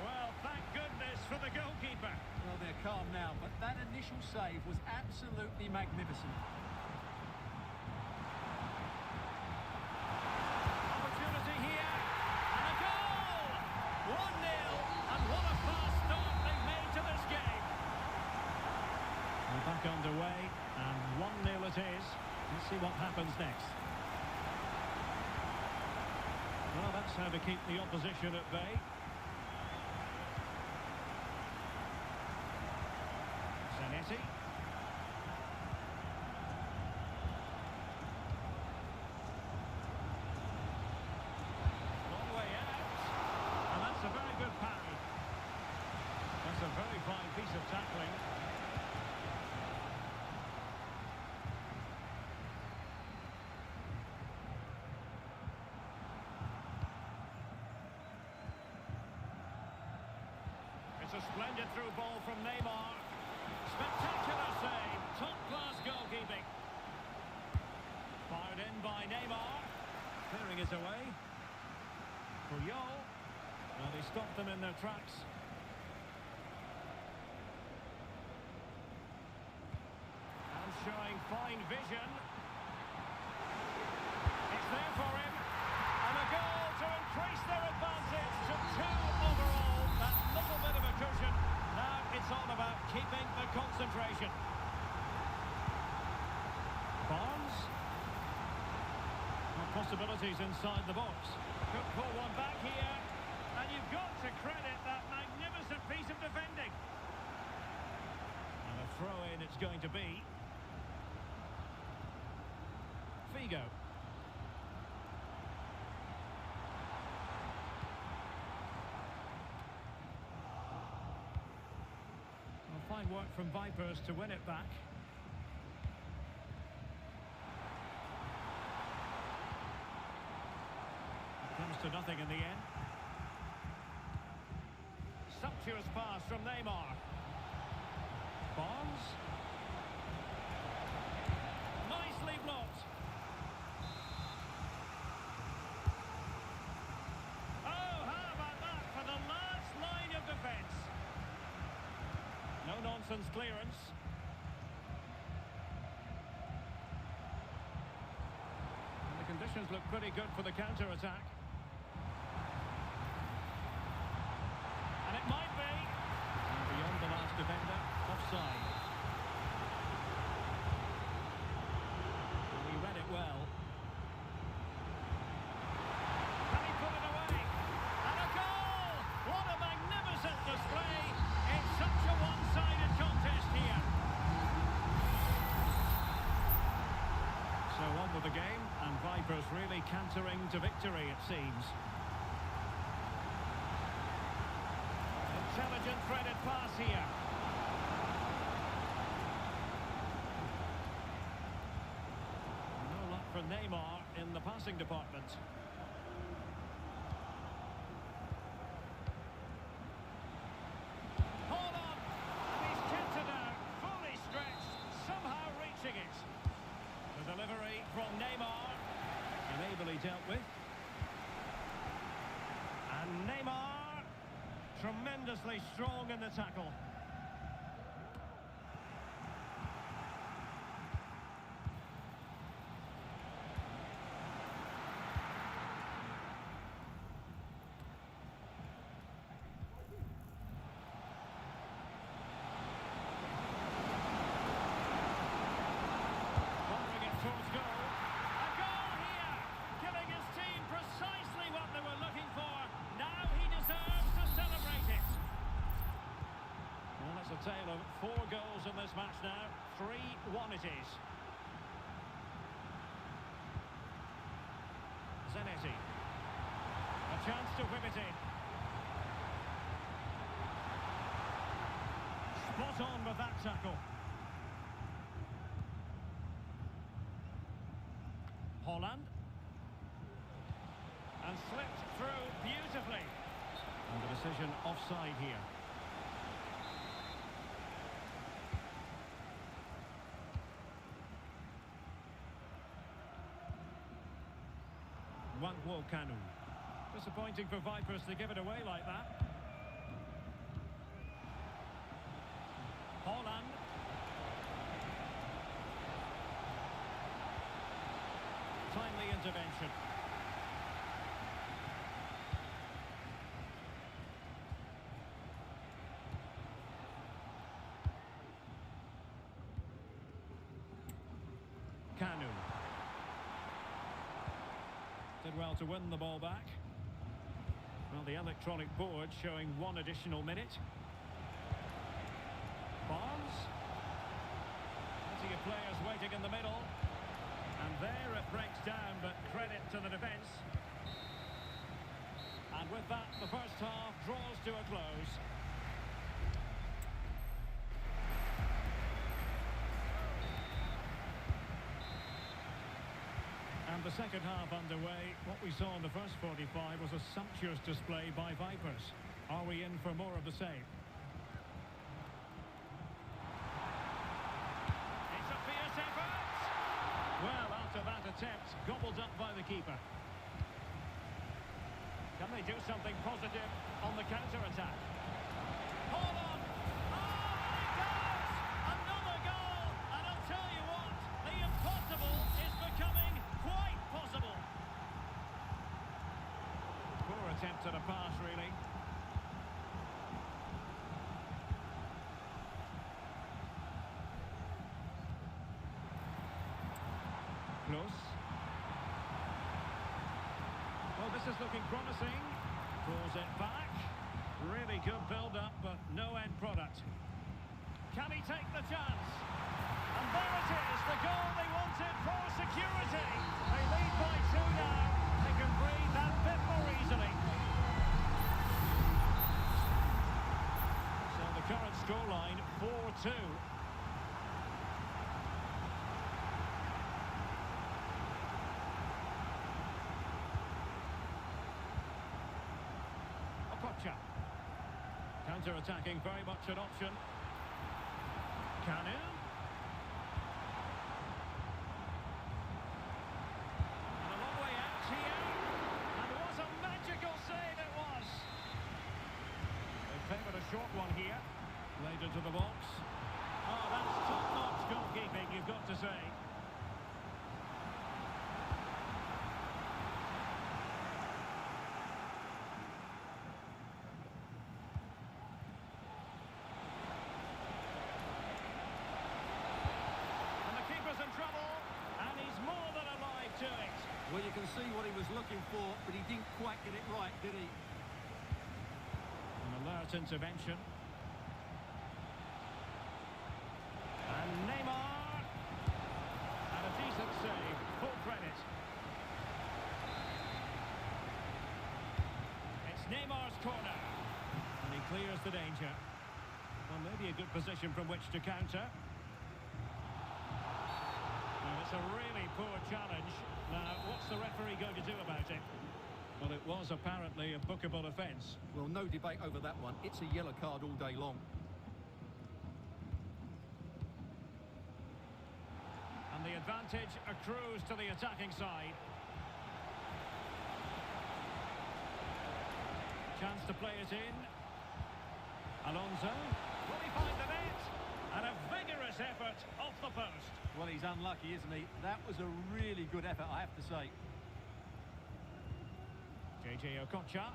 Speaker 1: Well, thank goodness for the goalkeeper.
Speaker 2: Well, they're calm now, but that initial save was absolutely magnificent.
Speaker 1: Opportunity here. And a goal! 1-0. And what a fast start they've made to this game. We're back underway. And 1-0 it is. Let's see what happens next. Well, that's how to keep the opposition at bay. Zanetti. Long way out. And that's a very good parry. That's a very fine piece of tackling. It's a splendid through ball from Neymar. Spectacular save. Top-class goalkeeping. Fired in by Neymar. Clearing it away. Puyol. Well, they stopped them in their tracks. And showing fine vision. It's there for him. And a goal to increase their advantage to 2 overall. That little bit of a cushion. Now it's all about keeping the concentration. Barnes. More possibilities inside the box. Could pull one back here. And you've got to credit that magnificent piece of defending. And a throw-in it's going to be. Figo. Fine work from Vipers to win it back. It comes to nothing in the end. Sumptuous pass from Neymar. Barnes. Nicely blocked. Oh, how about that for the last line of defence? No-nonsense clearance. And the conditions look pretty good for the counter-attack. And it might be. And beyond the last defender, offside. And he read it well. Can he put it away? And a goal! What a magnificent display! It's such a one-sided contest here. So on with the game, and Vipers really cantering to victory, it seems. Intelligent threaded pass here. No luck for Neymar in the passing department. The delivery from Neymar, and ably dealt with. And Neymar, tremendously strong in the tackle. Towards goal. A goal here, giving his team precisely what they were looking for. Now he deserves to celebrate it. Well, that's a tale of 4 goals in this match now. 3-1 it is. chance to whip it in. Spot on with that tackle. Holland. And slipped through beautifully. And the decision offside here. Wangwo Kanu. Disappointing for Vipers to give it away like that. Holland. Timely intervention. Kanu. Did well to win the ball back. Well, the electronic board showing 1 additional minute. Barnes. Plenty of players waiting in the middle. And there it breaks down, but credit to the defence. And with that, the first half draws to a close. And the second half underway. What we saw in the first 45 was a sumptuous display by Vipers. Are we in for more of the same? It's a fierce effort! Well, after that attempt, gobbled up by the keeper. Can they do something positive on the counter-attack? Hold on! Oh, there it goes! Another goal! And I'll tell you what, the impossible is becoming quite possible. Poor attempt at a pass, really. Close. Well, this is looking promising. Pulls it back. Really good build-up, but no end product. Can he take the chance? And there it is, the goal they wanted for security. They lead by 2 now. They can breathe that bit more easily. So the current scoreline, 4-2. Counter-attacking, very much an option. Kanu. And a long way out here. And what a magical save it was. They favoured a short one here. Played into the box. Oh, that's top-notch goalkeeping, you've got to say.
Speaker 2: Well, you can see what he was looking for, but he didn't quite get it right, did he?
Speaker 1: An alert intervention. And Neymar. And a decent save. Full credit. It's Neymar's corner. And he clears the danger. Well, maybe a good position from which to counter. And it's a really poor challenge. Now, what's the referee going to do about it? Well, it was apparently a bookable offence.
Speaker 2: Well, no debate over that one. It's a yellow card all day long.
Speaker 1: And the advantage accrues to the attacking side. Chance to play it in. Alonso. Will he find the net? And a vigorous effort off the post.
Speaker 2: Well, he's unlucky, isn't he? That was a really good effort, I have to say.
Speaker 1: JJ Okocha.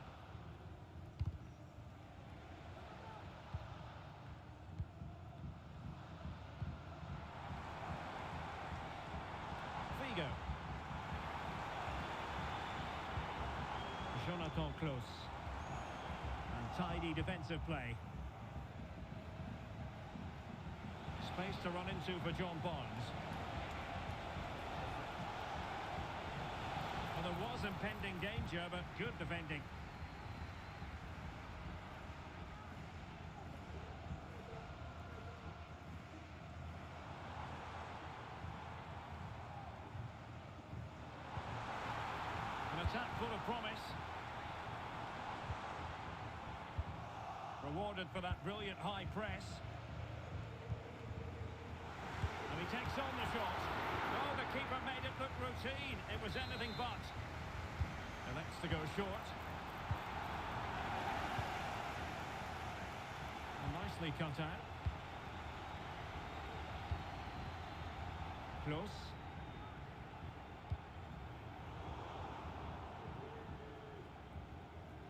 Speaker 1: Figo. Jonathan Close. And tidy defensive play. Space to run into for John Barnes. Well, there was impending danger, but good defending. full of promise. Rewarded for that brilliant high press. And he takes on the shot. Oh, the keeper made it look routine. It was anything but. Elects to go short. And nicely cut out. Close.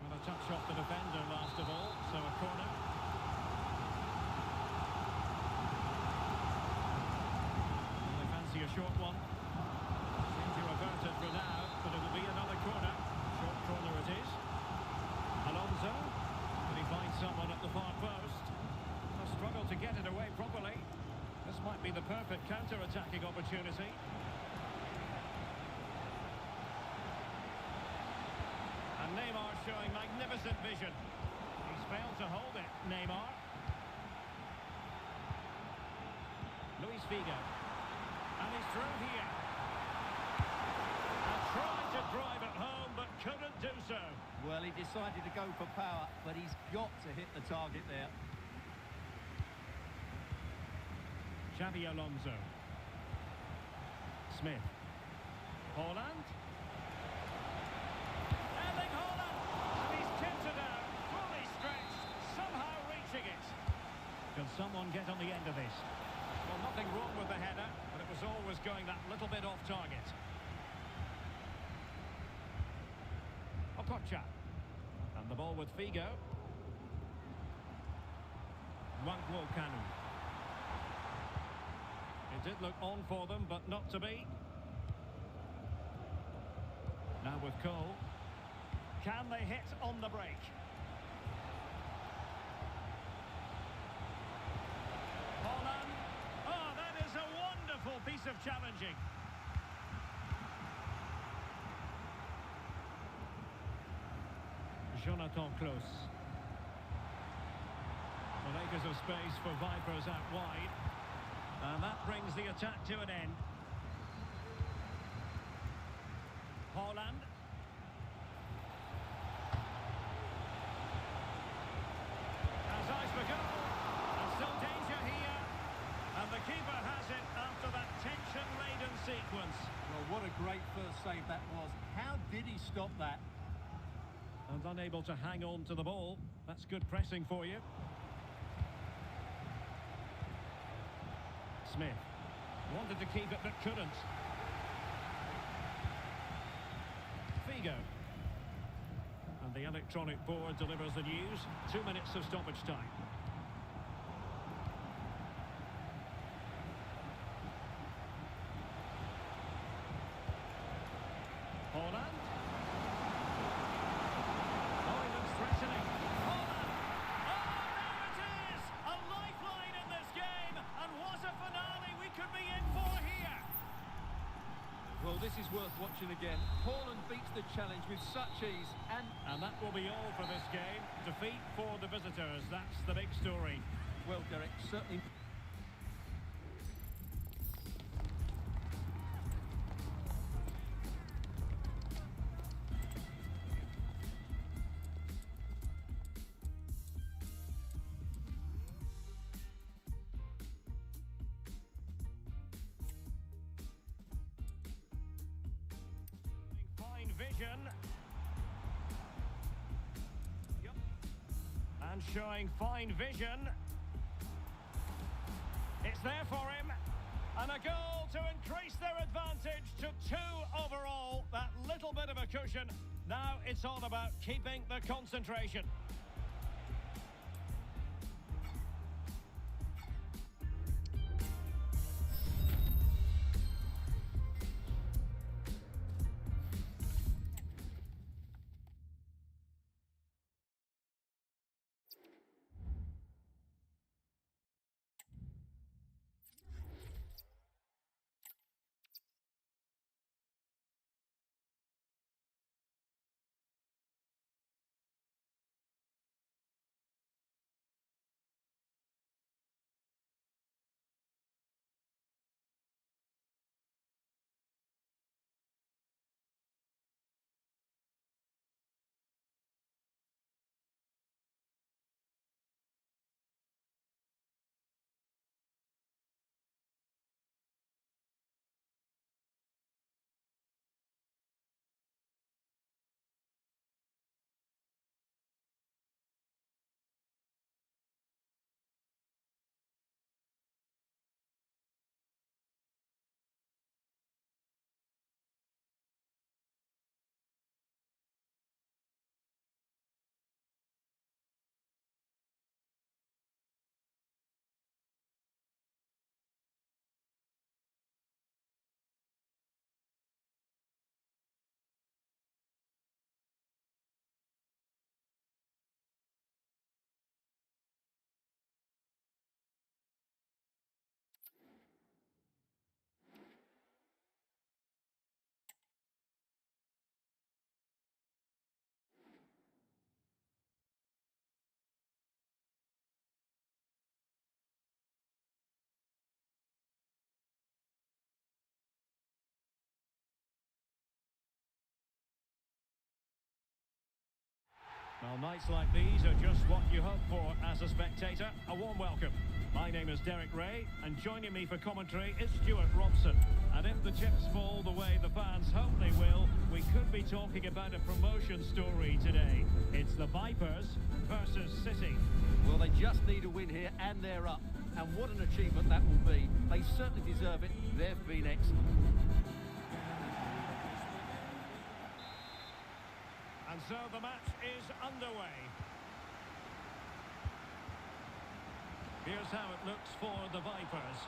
Speaker 1: Well, a touch off the defender last of all, so a corner. Well, they fancy a short one. Seem to avert it for now, but it'll be another corner. Short corner it is. Alonso. Can he find someone at the far post? A struggle to get it away properly. This might be the perfect counter-attacking opportunity. And Neymar showing magnificent vision. He's failed to hold it, Neymar. Luis Figo. And he's through here. And tried to drive it home, but couldn't do so.
Speaker 2: Well, he decided to go for power, but he's got to hit the target there.
Speaker 1: Xabi Alonso. Smith. Haaland. Erling Haaland! And he's tipped it out, fully stretched, somehow reaching it. Can someone get on the end of this? Well, nothing wrong with the header, but it was always going that little bit off target. Okocha. And the ball with Figo. Wangwo Kanu. It did look on for them, but not to be. Now with Cole. Can they hit on the break? Haaland. Oh, that is a wonderful piece of challenging. Jonathan Klaus. Well, acres of space for Vipers out wide. And that brings the attack to an end. Haaland. Has eyes for goal. And still danger here. And the keeper has it after that tension-laden sequence.
Speaker 2: Well, what a great first save that was. How did he stop that?
Speaker 1: And unable to hang on to the ball. That's good pressing for you. Smith wanted to keep it but couldn't. Figo. And the electronic board delivers the news. 2 minutes of stoppage time. Haaland. Oh, he looks threatening. Haaland. Oh, there it is! A lifeline in this game. And what a finale we could be in for here.
Speaker 2: Well, this is worth watching again. Haaland beats the challenge with such ease,
Speaker 1: And that will be all for this game. Defeat for the visitors. That's the big story.
Speaker 2: well, Derek, certainly.
Speaker 1: Fine vision. Yep. And showing fine vision. It's there for him. And a goal to increase their advantage to 2 overall. That little bit of a cushion. Now it's all about keeping the concentration. Well, nights like these are just what you hope for as a spectator. A warm welcome. My name is Derek Ray, and joining me for commentary is Stuart Robson. And if the chips fall the way the fans hope they will, we could be talking about a promotion story today. It's the Vipers versus City.
Speaker 2: Well, they just need a win here, and they're up. And what an achievement that will be. They certainly deserve it. They've been excellent.
Speaker 1: And so the match is underway. Here's how it looks for the Vipers.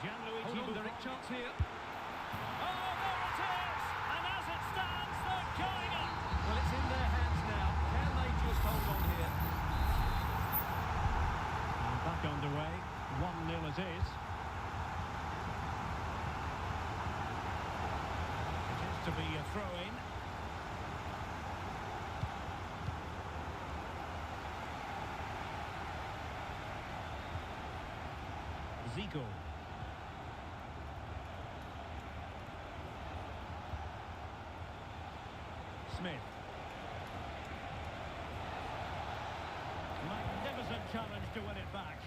Speaker 1: Gianluigi
Speaker 2: Hold on, Derek, chance here.
Speaker 1: Oh, there it is! And as it stands, they're going up!
Speaker 2: Well, it's in their hands now. Can they just hold on here?
Speaker 1: And back underway. 1-0 it is. It is to be a throw-in. Zico. Smith. Magnificent challenge to win it back.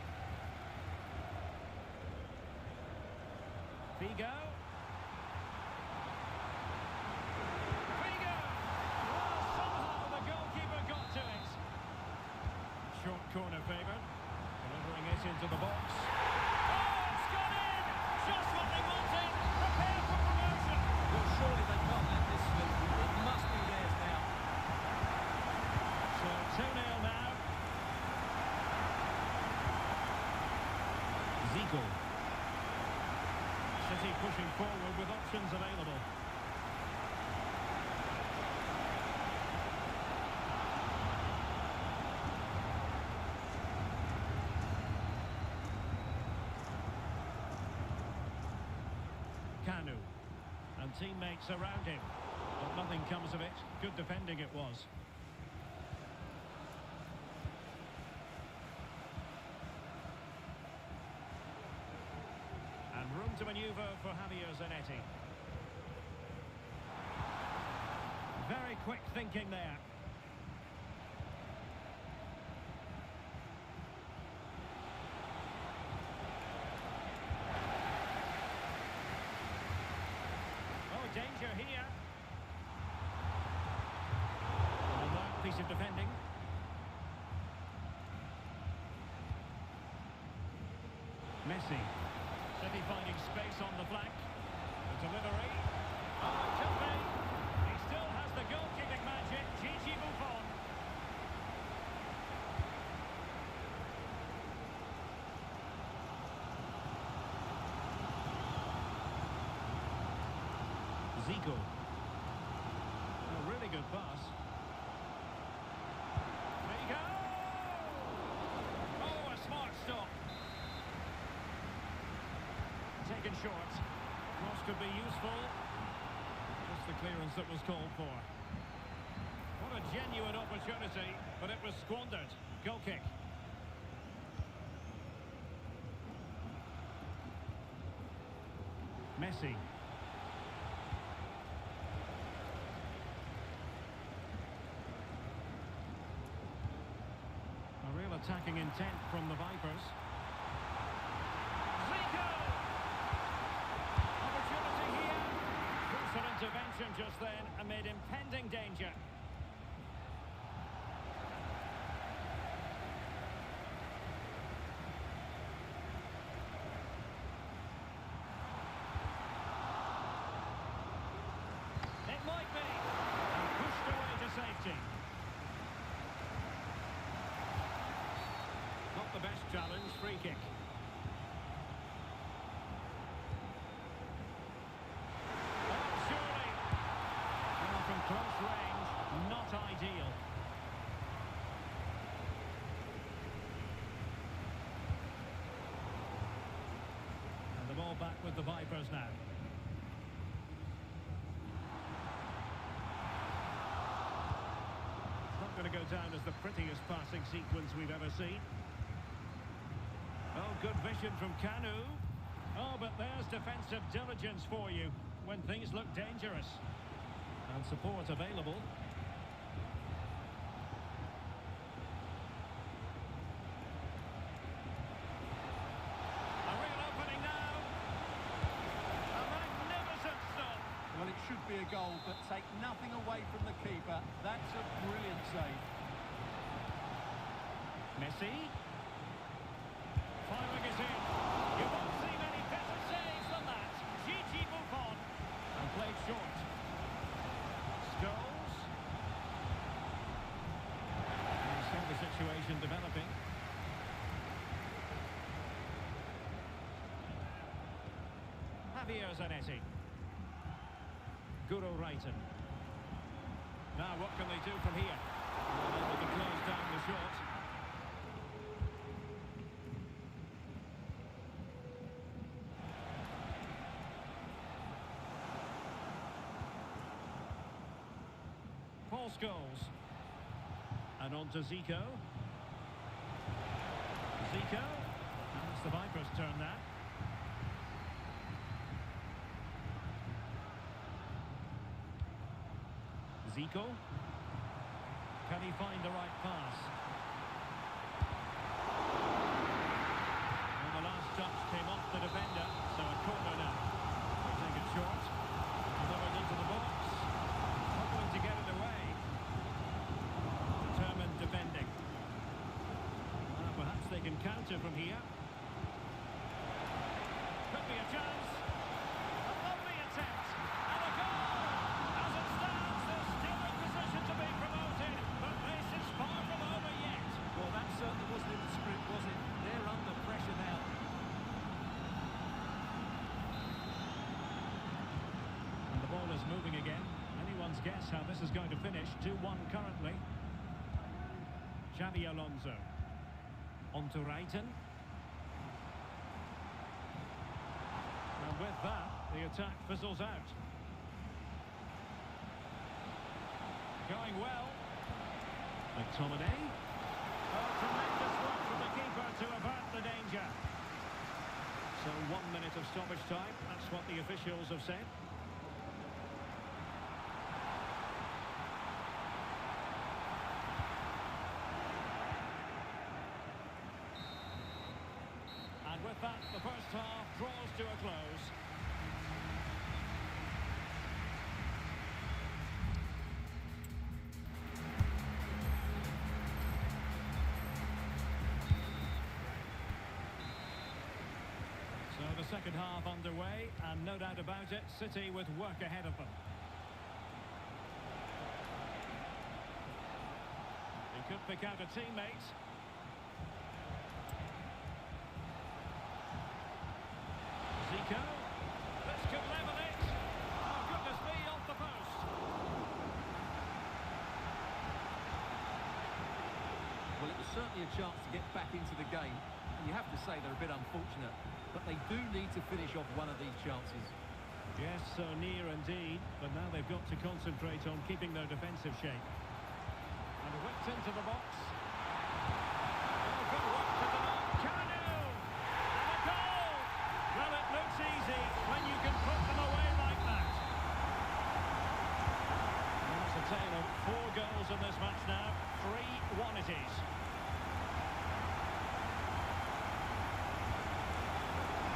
Speaker 1: Figo. Well, somehow the goalkeeper got to it. Short corner favoured. Delivering it into the box. Just what they wanted. Prepare for promotion.
Speaker 2: Well, surely they can't let this slip. It must be theirs now.
Speaker 1: So 2-0 now. Zico. City pushing forward with options available. Kanu, and teammates around him, but nothing comes of it. Good defending it was. And room to manoeuvre for Javier Zanetti. Very quick thinking there. Danger here. And that piece of defending. Messi. City finding space on the flank. The delivery. Oh, it could be. He still has the goalkeeping magic. Gigi Buffon. Zico. A really good pass. Figo! Oh, a smart stop. Taken short. Cross could be useful. Just the clearance that was called for. What a genuine opportunity, but it was squandered. Goal kick. Messi. Real attacking intent from the Vipers. Zico! Opportunity here. Crucial intervention just then amid impending danger. It might be. And pushed away to safety. Not the best challenge, free kick. Oh, surely. Well, from close range, not ideal. And the ball back with the Vipers now. It's not going to go down as the prettiest passing sequence we've ever seen. Oh, good vision from Kanu. Oh, but there's defensive diligence for you when things look dangerous. And support available.
Speaker 2: be a goal, but take nothing away from the keeper. That's a brilliant save.
Speaker 1: Messi. Firing it in. You won't see many better saves than that. Gigi Buffon. And played short. Scholes. And you saw the situation developing. Javier Zanetti. Guru Reiten. Now what can they do from here? Well, able to close down the shot. Paul Scholes. And on to Zico. Zico. And it's the Vipers' turn now. Zico. Can he find the right pass? And the last touch came off the defender, so a corner now. They take it short. Delivered into the box. Hoping to get it away. Determined defending. Perhaps they can counter from here. Could be a chance. A lovely attempt. And a goal! As it stands, they're still in position to be promoted, but this is far from over yet.
Speaker 2: Well, that certainly wasn't in the script, was it? They're under pressure now.
Speaker 1: And the ball is moving again. Anyone's guess how this is going to finish. 2-1 currently. Xabi Alonso. On to Reiten. And with that, the attack fizzles out. Going well. McTominay. Oh, tremendous work from the keeper to avert the danger. So 1 minute of stoppage time. That's what the officials have said. And with that, the first half draws to a close. So the second half underway, and no doubt about it, City with work ahead of them. They could pick out a teammate. Zico. This could level it. Oh, goodness me, off the post.
Speaker 2: Well, it was certainly a chance to get back into the game. And you have to say they're a bit unfortunate. But they do need to finish off one of these chances.
Speaker 1: Yes, so near indeed. But now they've got to concentrate on keeping their defensive shape. And whipped into the box. Oh, good work to the mark. Canu! And a goal! Well, it looks easy when you can put them away like that. And it's a tale of 4 goals in this match now. 3-1 it is.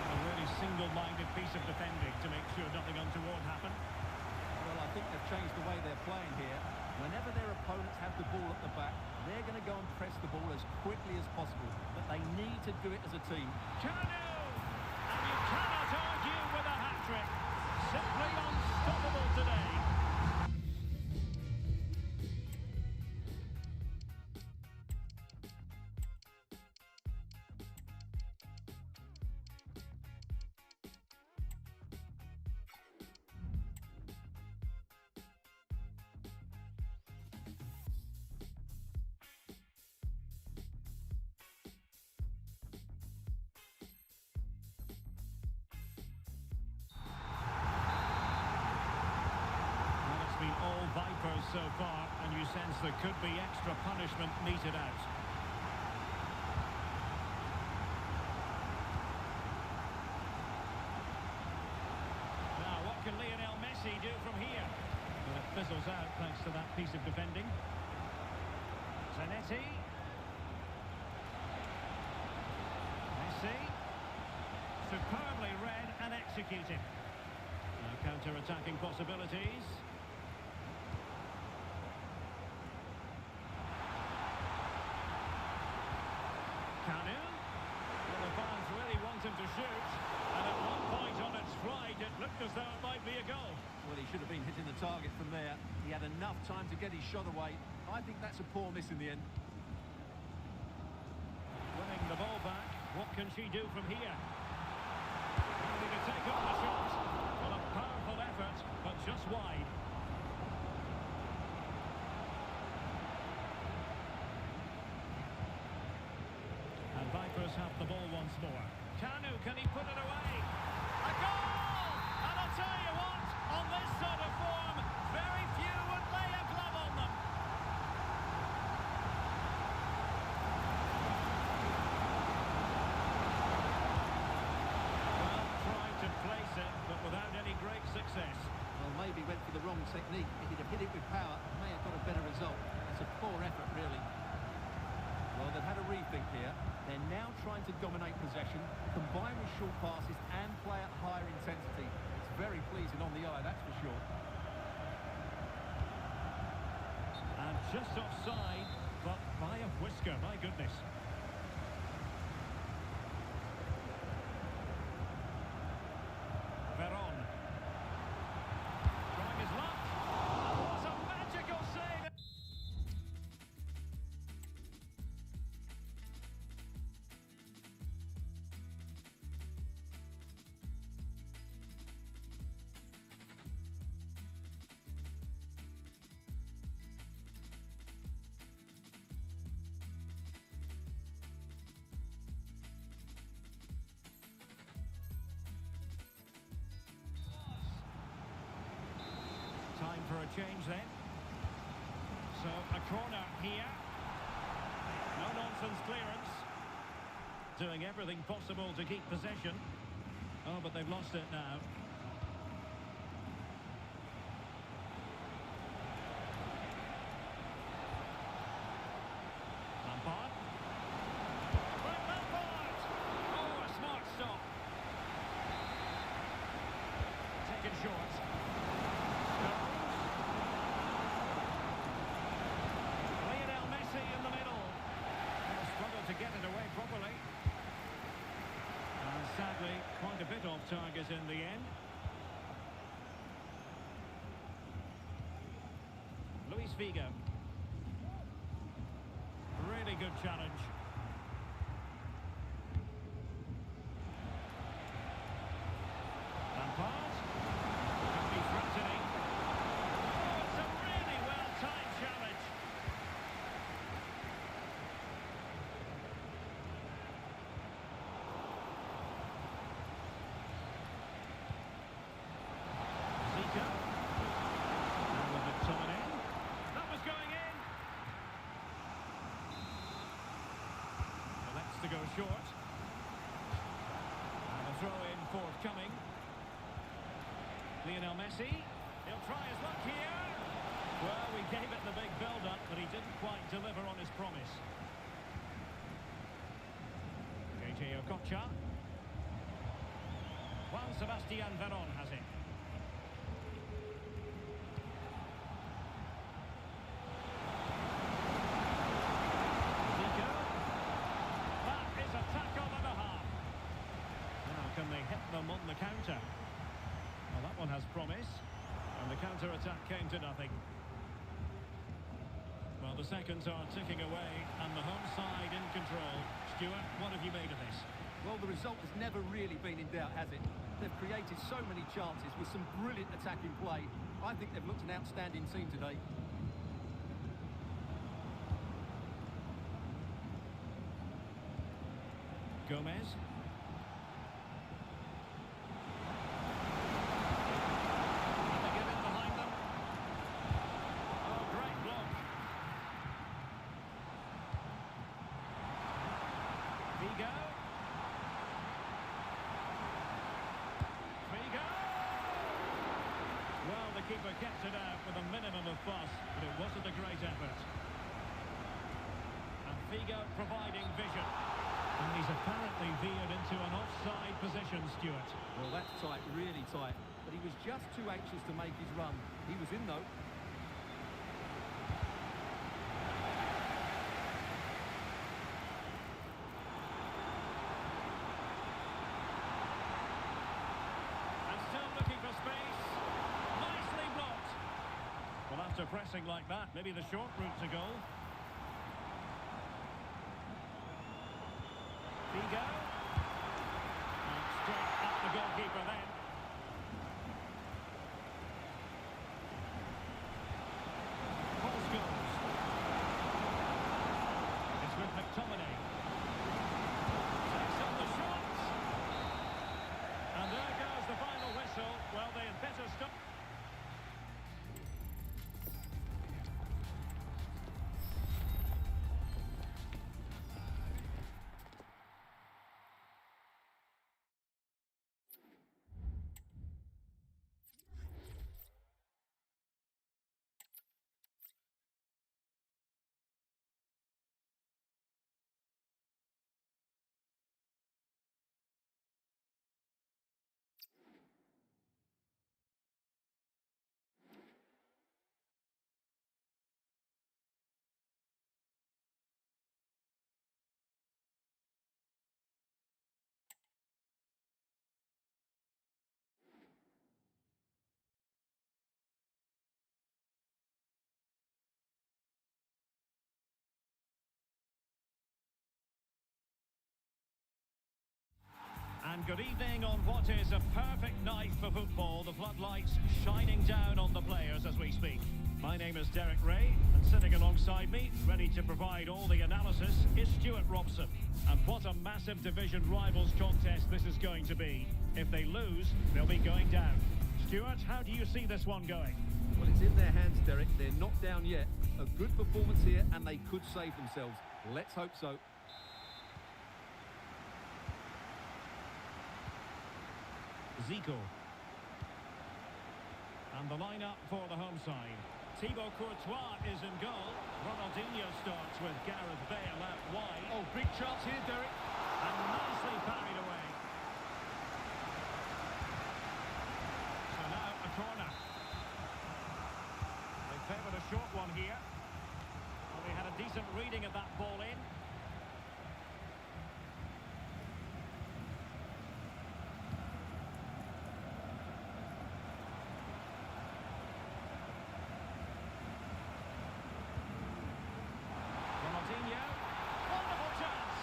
Speaker 1: A really single-minded piece of defending to make sure nothing untoward happened.
Speaker 2: Well, I think they've changed the way they're playing here. Whenever their opponents have the ball at the back, they're going to go and press the ball as quickly as possible. But they need to do it as a team.
Speaker 1: Canu! And you cannot argue with a hat-trick. Simply unstoppable today. All Vipers so far, and you sense there could be extra punishment meted out. Now, what can Lionel Messi do from here? Well, it fizzles out thanks to that piece of defending. Zanetti. Messi. Superbly read and executed. Counter-attacking possibilities. Canu. Well, the fans really want him to shoot. And at one point on its flight, it looked as though it might be a goal.
Speaker 2: Well, he should have been hitting the target from there. He had enough time to get his shot away. I think that's a poor miss in the end.
Speaker 1: Winning the ball back. What can she do from here? Ready to take on the shot. Well, a powerful effort, but just wide. And Vipers have the ball once more. Canu, can he put it away? A goal! And I'll tell you what, on this sort of form, very few would lay a glove on them. Well, tried to place it, but without any great success.
Speaker 2: Well, maybe went for the wrong technique. If he'd have hit it with power, may have got a better result. It's a poor effort, really. Well, they've had a rethink here. They're now trying to dominate possession, combine with short passes and play at higher intensity. It's very pleasing on the eye, that's for sure.
Speaker 1: And just offside, but by a whisker, my goodness. Veron. Trying his luck. What a magical save! Time for a change then. So a corner here. No nonsense clearance. Doing everything possible to keep possession. Oh, but they've lost it now. Lampard. Frank Lampard! Oh, a smart stop. Taken short. In the middle. They'll struggle to get it away properly. And sadly, quite a bit off target in the end. Luis Figo. Really good challenge. Lampard. Could be threatening. Oh, it's a really well-timed challenge. To go short. And a throw-in forthcoming. Lionel Messi. He'll try his luck here. Well, we gave it the big build-up, but he didn't quite deliver on his promise. JJ Okocha. Juan Sebastian Veron has it. Can they hit them on the counter? Well, that one has promise. And the counter-attack came to nothing. Well, the seconds are ticking away and the home side in control. Stuart, what have you made of this?
Speaker 2: Well, the result has never really been in doubt, has it? They've created so many chances with some brilliant attacking play. I think they've looked an outstanding team today.
Speaker 1: Gomez. Figo. Well, the keeper kept it out with a minimum of fuss, but it wasn't a great effort. And Figo providing vision. And he's apparently veered into an offside position, Stuart.
Speaker 2: Well, that's tight, really tight. but he was just too anxious to make his run. He was in, though.
Speaker 1: And still looking for space. Nicely blocked. Well, after pressing like that, maybe the short route to goal. Figo. And straight at the goalkeeper then. False goals. It's with McTominay. Takes up the shot. And there goes the final whistle. Well, they had better stop. And good evening on what is a perfect night for football. The floodlights shining down on the players as we speak. My name is Derek Ray, and sitting alongside me, ready to provide all the analysis, is Stuart Robson. And what a massive division rivals contest this is going to be. If they lose, they'll be going down. Stuart, how do you see this one going?
Speaker 2: Well, it's in their hands, Derek. They're not down yet. A good performance here, and they could save themselves. Let's hope so.
Speaker 1: Zico. And the lineup for the home side. Thibaut Courtois is in goal. Ronaldinho starts with Gareth Bale out wide.
Speaker 2: Oh, big chance here, Derek.
Speaker 1: And nicely parried away. So now a corner. They favoured a short one here. Well, they had a decent reading of that ball in. Wonderful chance.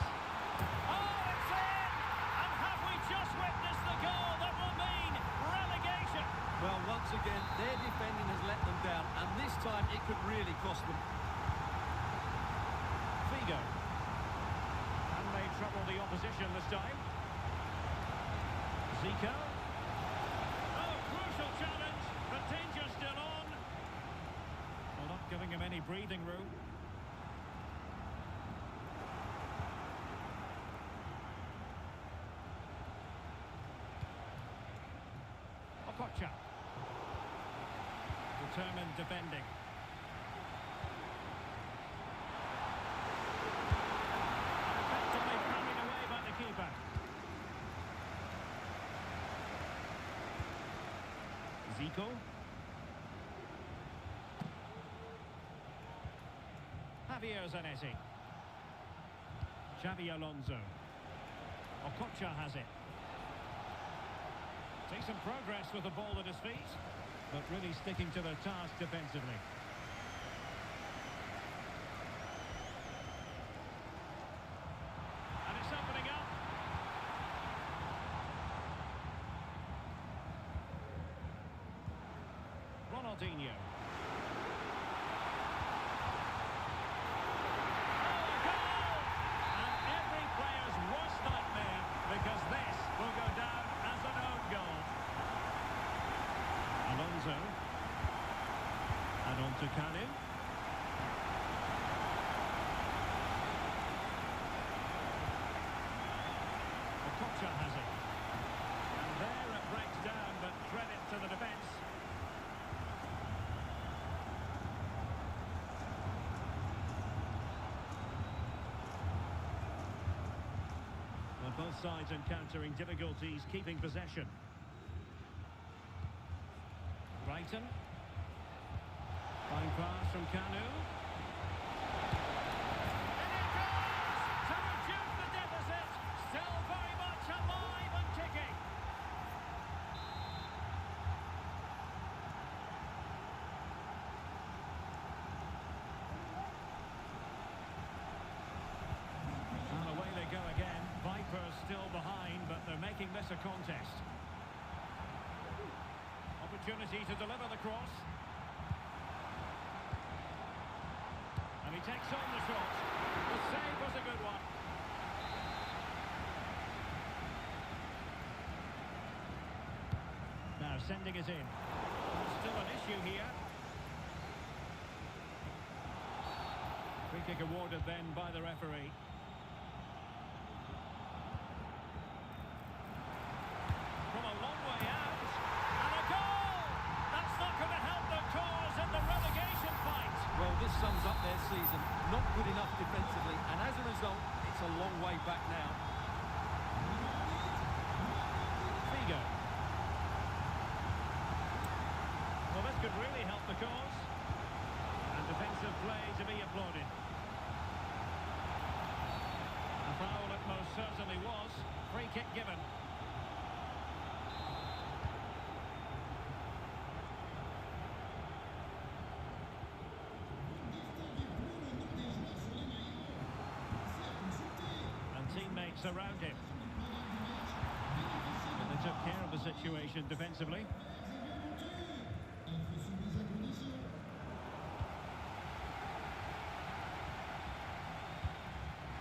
Speaker 1: Oh, it's in! And have we just witnessed the goal that will mean relegation?
Speaker 2: Well, once again, their defending has let them down, and this time it could really cost them.
Speaker 1: Figo. And they trouble the opposition this time. Zico. Oh, crucial challenge, but danger still on. Well, not giving him any breathing room. Okocha. Determined defending. And effectively carried away by the keeper. Zico. Javier Zanetti. Xavi Alonso. Okocha has it. Takes some progress with the ball at his feet, but really sticking to their task defensively. And it's opening up. Ronaldinho. Oh, a goal! And every player's worst nightmare, because this will go down as an own goal. Alonso. And on to Kanu. Okocha has it. And there it breaks down, but credit to the defence. Well, both sides encountering difficulties keeping possession. Brighton. Fine pass from Kanu. And it goes to reduce the deficit. Still very much alive and kicking. And away they go again. Vipers still behind, but they're making this a contest. Opportunity to deliver the cross. And he takes on the shot. The save was a good one. Now sending it in. Still an issue here. Free kick awarded then by the referee. From a long way out. And a goal! That's not going to help their cause in the relegation fight.
Speaker 2: Well, this sums up their season. Not good enough defensively, and as a result, it's a long way back now.
Speaker 1: Figo. Well, this could really help the cause. And defensive play to be applauded. A foul it most certainly was. Free kick given. Teammates around him. And they took care of the situation defensively.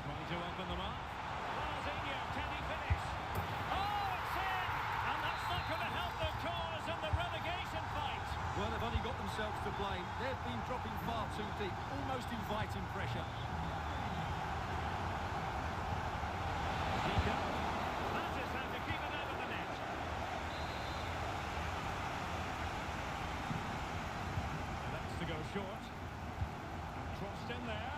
Speaker 1: Trying to open them up. Ronaldinho, can he finish? Oh, it's in! And that's not going to help their cause in the relegation fight.
Speaker 2: Well, they've only got themselves to blame. They've been dropping far too deep, almost inviting pressure.
Speaker 1: Short. Crossed in there.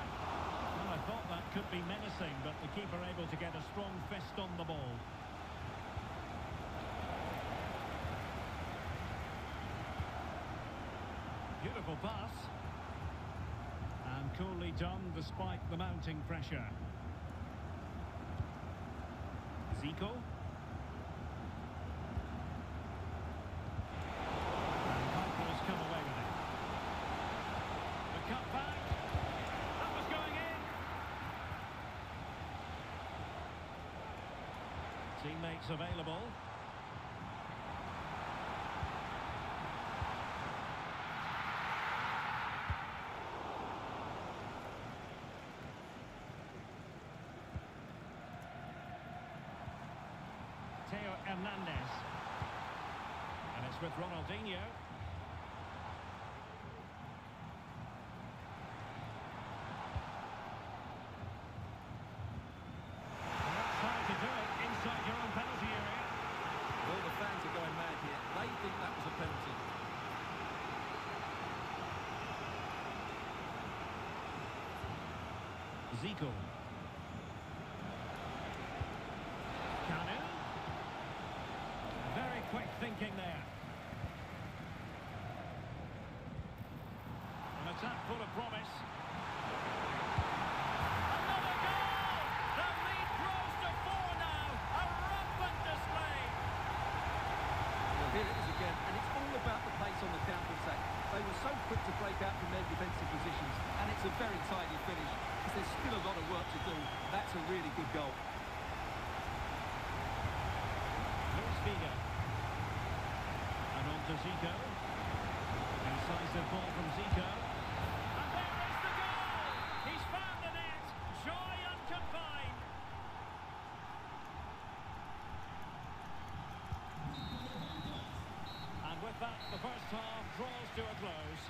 Speaker 1: Well, I thought that could be menacing, but the keeper able to get a strong fist on the ball. Beautiful pass. And coolly done despite the mounting pressure. Zico. And Vipers come away with it. Cut back. That was going in. Teammates available. Theo Hernandez. And it's with Ronaldinho. Inside your own penalty area.
Speaker 2: Well, the fans are going mad here. They think that was a penalty.
Speaker 1: Zico. Kanu. Very quick thinking there. An attack full of promise. Another goal! The lead grows to 4 now. A rampant display.
Speaker 2: Well, here it is again, and it's all about the pace on the counter-attack. They were so quick to break out from their defensive positions, and it's a very tidy finish. Because there's still a lot of work to do. That's a really good goal.
Speaker 1: Figo. And on to Zico. Incisive ball from Zico. And there is the goal! He's found the net. Joy unconfined. And with that, the first half draws to a close.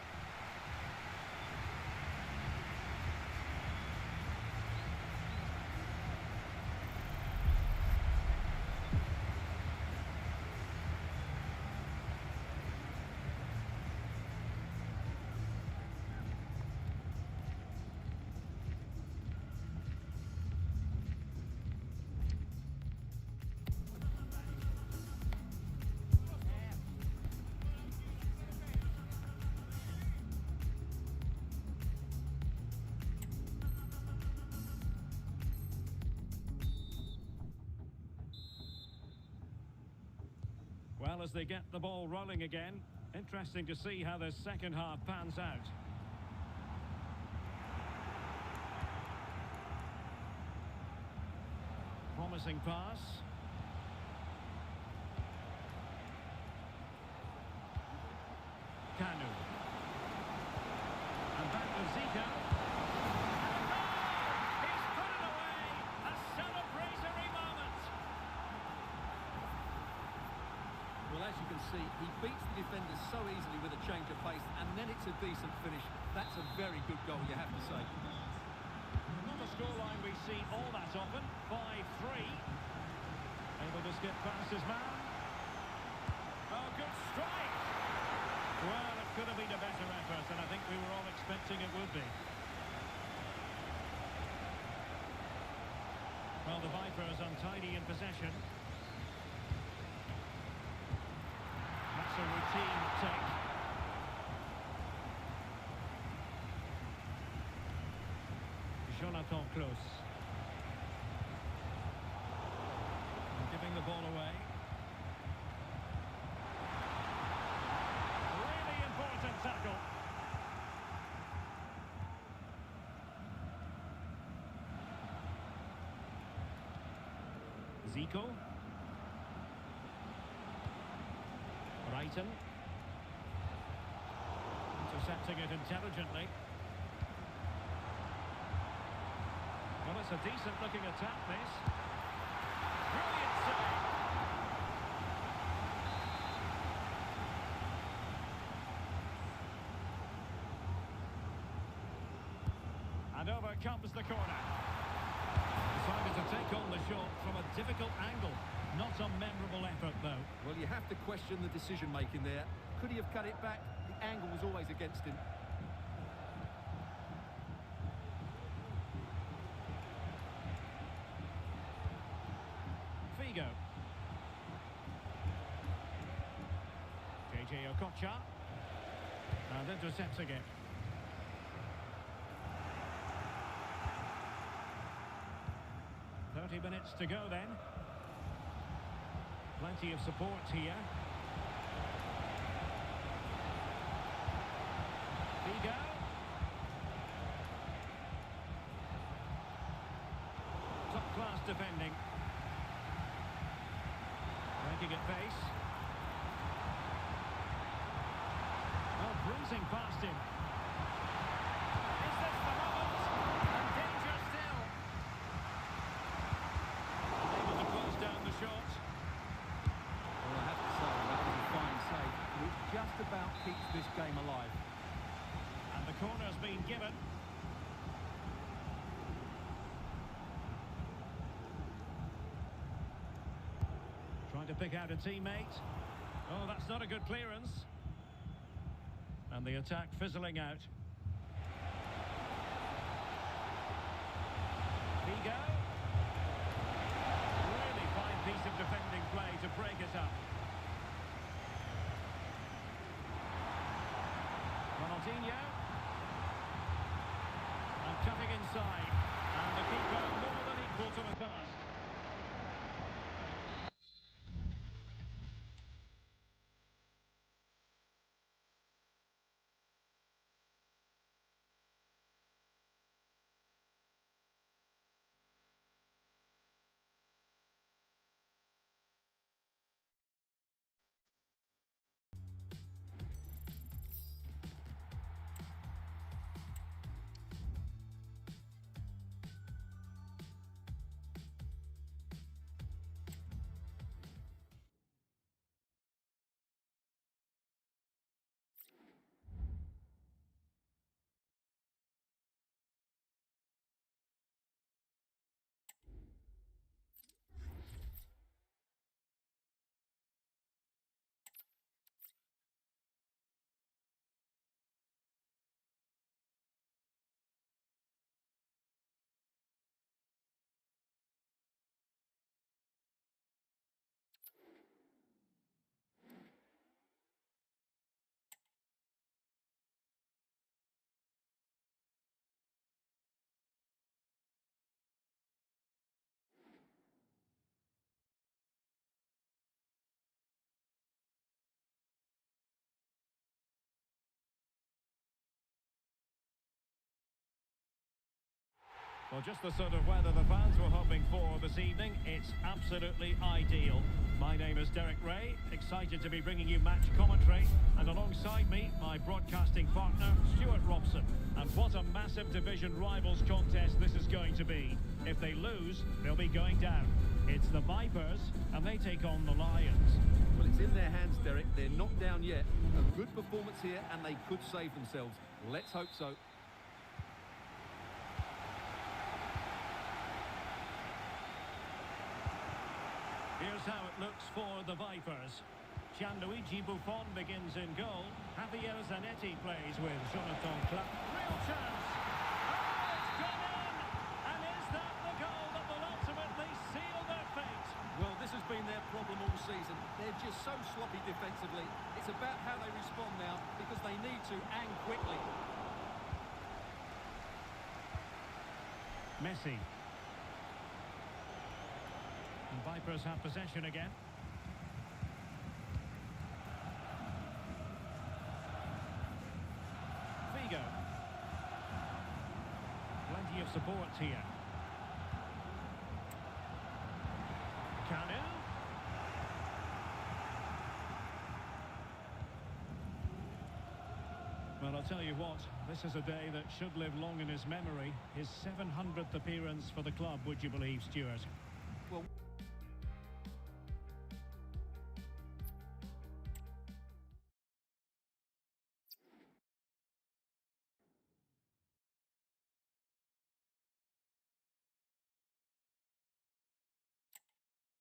Speaker 1: Well, as they get the ball rolling again, interesting to see how this second half pans out. Promising pass. Kanu. And back to Zico. He's put it away! A celebratory moment!
Speaker 2: Well, as you can see, he beats the defenders so easily with a change of pace, and then it's a decent finish. That's a very good goal, you have to say.
Speaker 1: Not a scoreline we see all that often. 5-3. Able to skip past his man. Oh, good strike! Well, it could have been a better effort, and I think we were all expecting it would be. Well, the Vipers untidy in possession. That's a routine take. Jonathan Klaus. Giving the ball away. Really important tackle. Zico. Brighton. Intercepting it intelligently. Well, it's a decent-looking attack, this. Brilliant save. And over comes the corner. Decided to take on the shot from a difficult angle. Not a memorable effort, though.
Speaker 2: Well, you have to question the decision-making there. Could he have cut it back? The angle was always against him.
Speaker 1: Figo. JJ Okocha. And intercepting it. Minutes to go then. Plenty of support here. Figo. Top class defending. Making it pace. Oh, bruising past him. Is this the moment? And danger still. Able to close down the shot.
Speaker 2: Well, I have to say, that was a fine save. It just about keeps this game alive.
Speaker 1: And the corner's been given. Trying to pick out a teammate. Oh, that's not a good clearance. And the attack fizzling out. Figo. Really fine piece of defending play to break it up. Ronaldinho. And cutting inside. And the keeper more than equal to the pass. Well, just the sort of weather the fans were hoping for this evening. It's absolutely ideal. My name is Derek Ray, excited to be bringing you match commentary. And alongside me, my broadcasting partner, Stuart Robson. And what a massive division rivals contest this is going to be. If they lose, they'll be going down. It's the Vipers, and they take on the Lions.
Speaker 2: Well, it's in their hands, Derek. They're not down yet. A good performance here, and they could save themselves. Let's hope so.
Speaker 1: Here's how it looks for the Vipers. Gianluigi Buffon begins in goal. Javier Zanetti plays with Jonathan Klaus. Real chance! Oh, it's gone in! And is that the goal that will ultimately seal their fate?
Speaker 2: Well, this has been their problem all season. They're just so sloppy defensively. It's about how they respond now, because they need to, and quickly.
Speaker 1: Messi. And Vipers have possession again. Figo. Plenty of support here. Canu. Well, I'll tell you what, this is a day that should live long in his memory. His 700th appearance for the club, would you believe, Stuart?
Speaker 2: Well...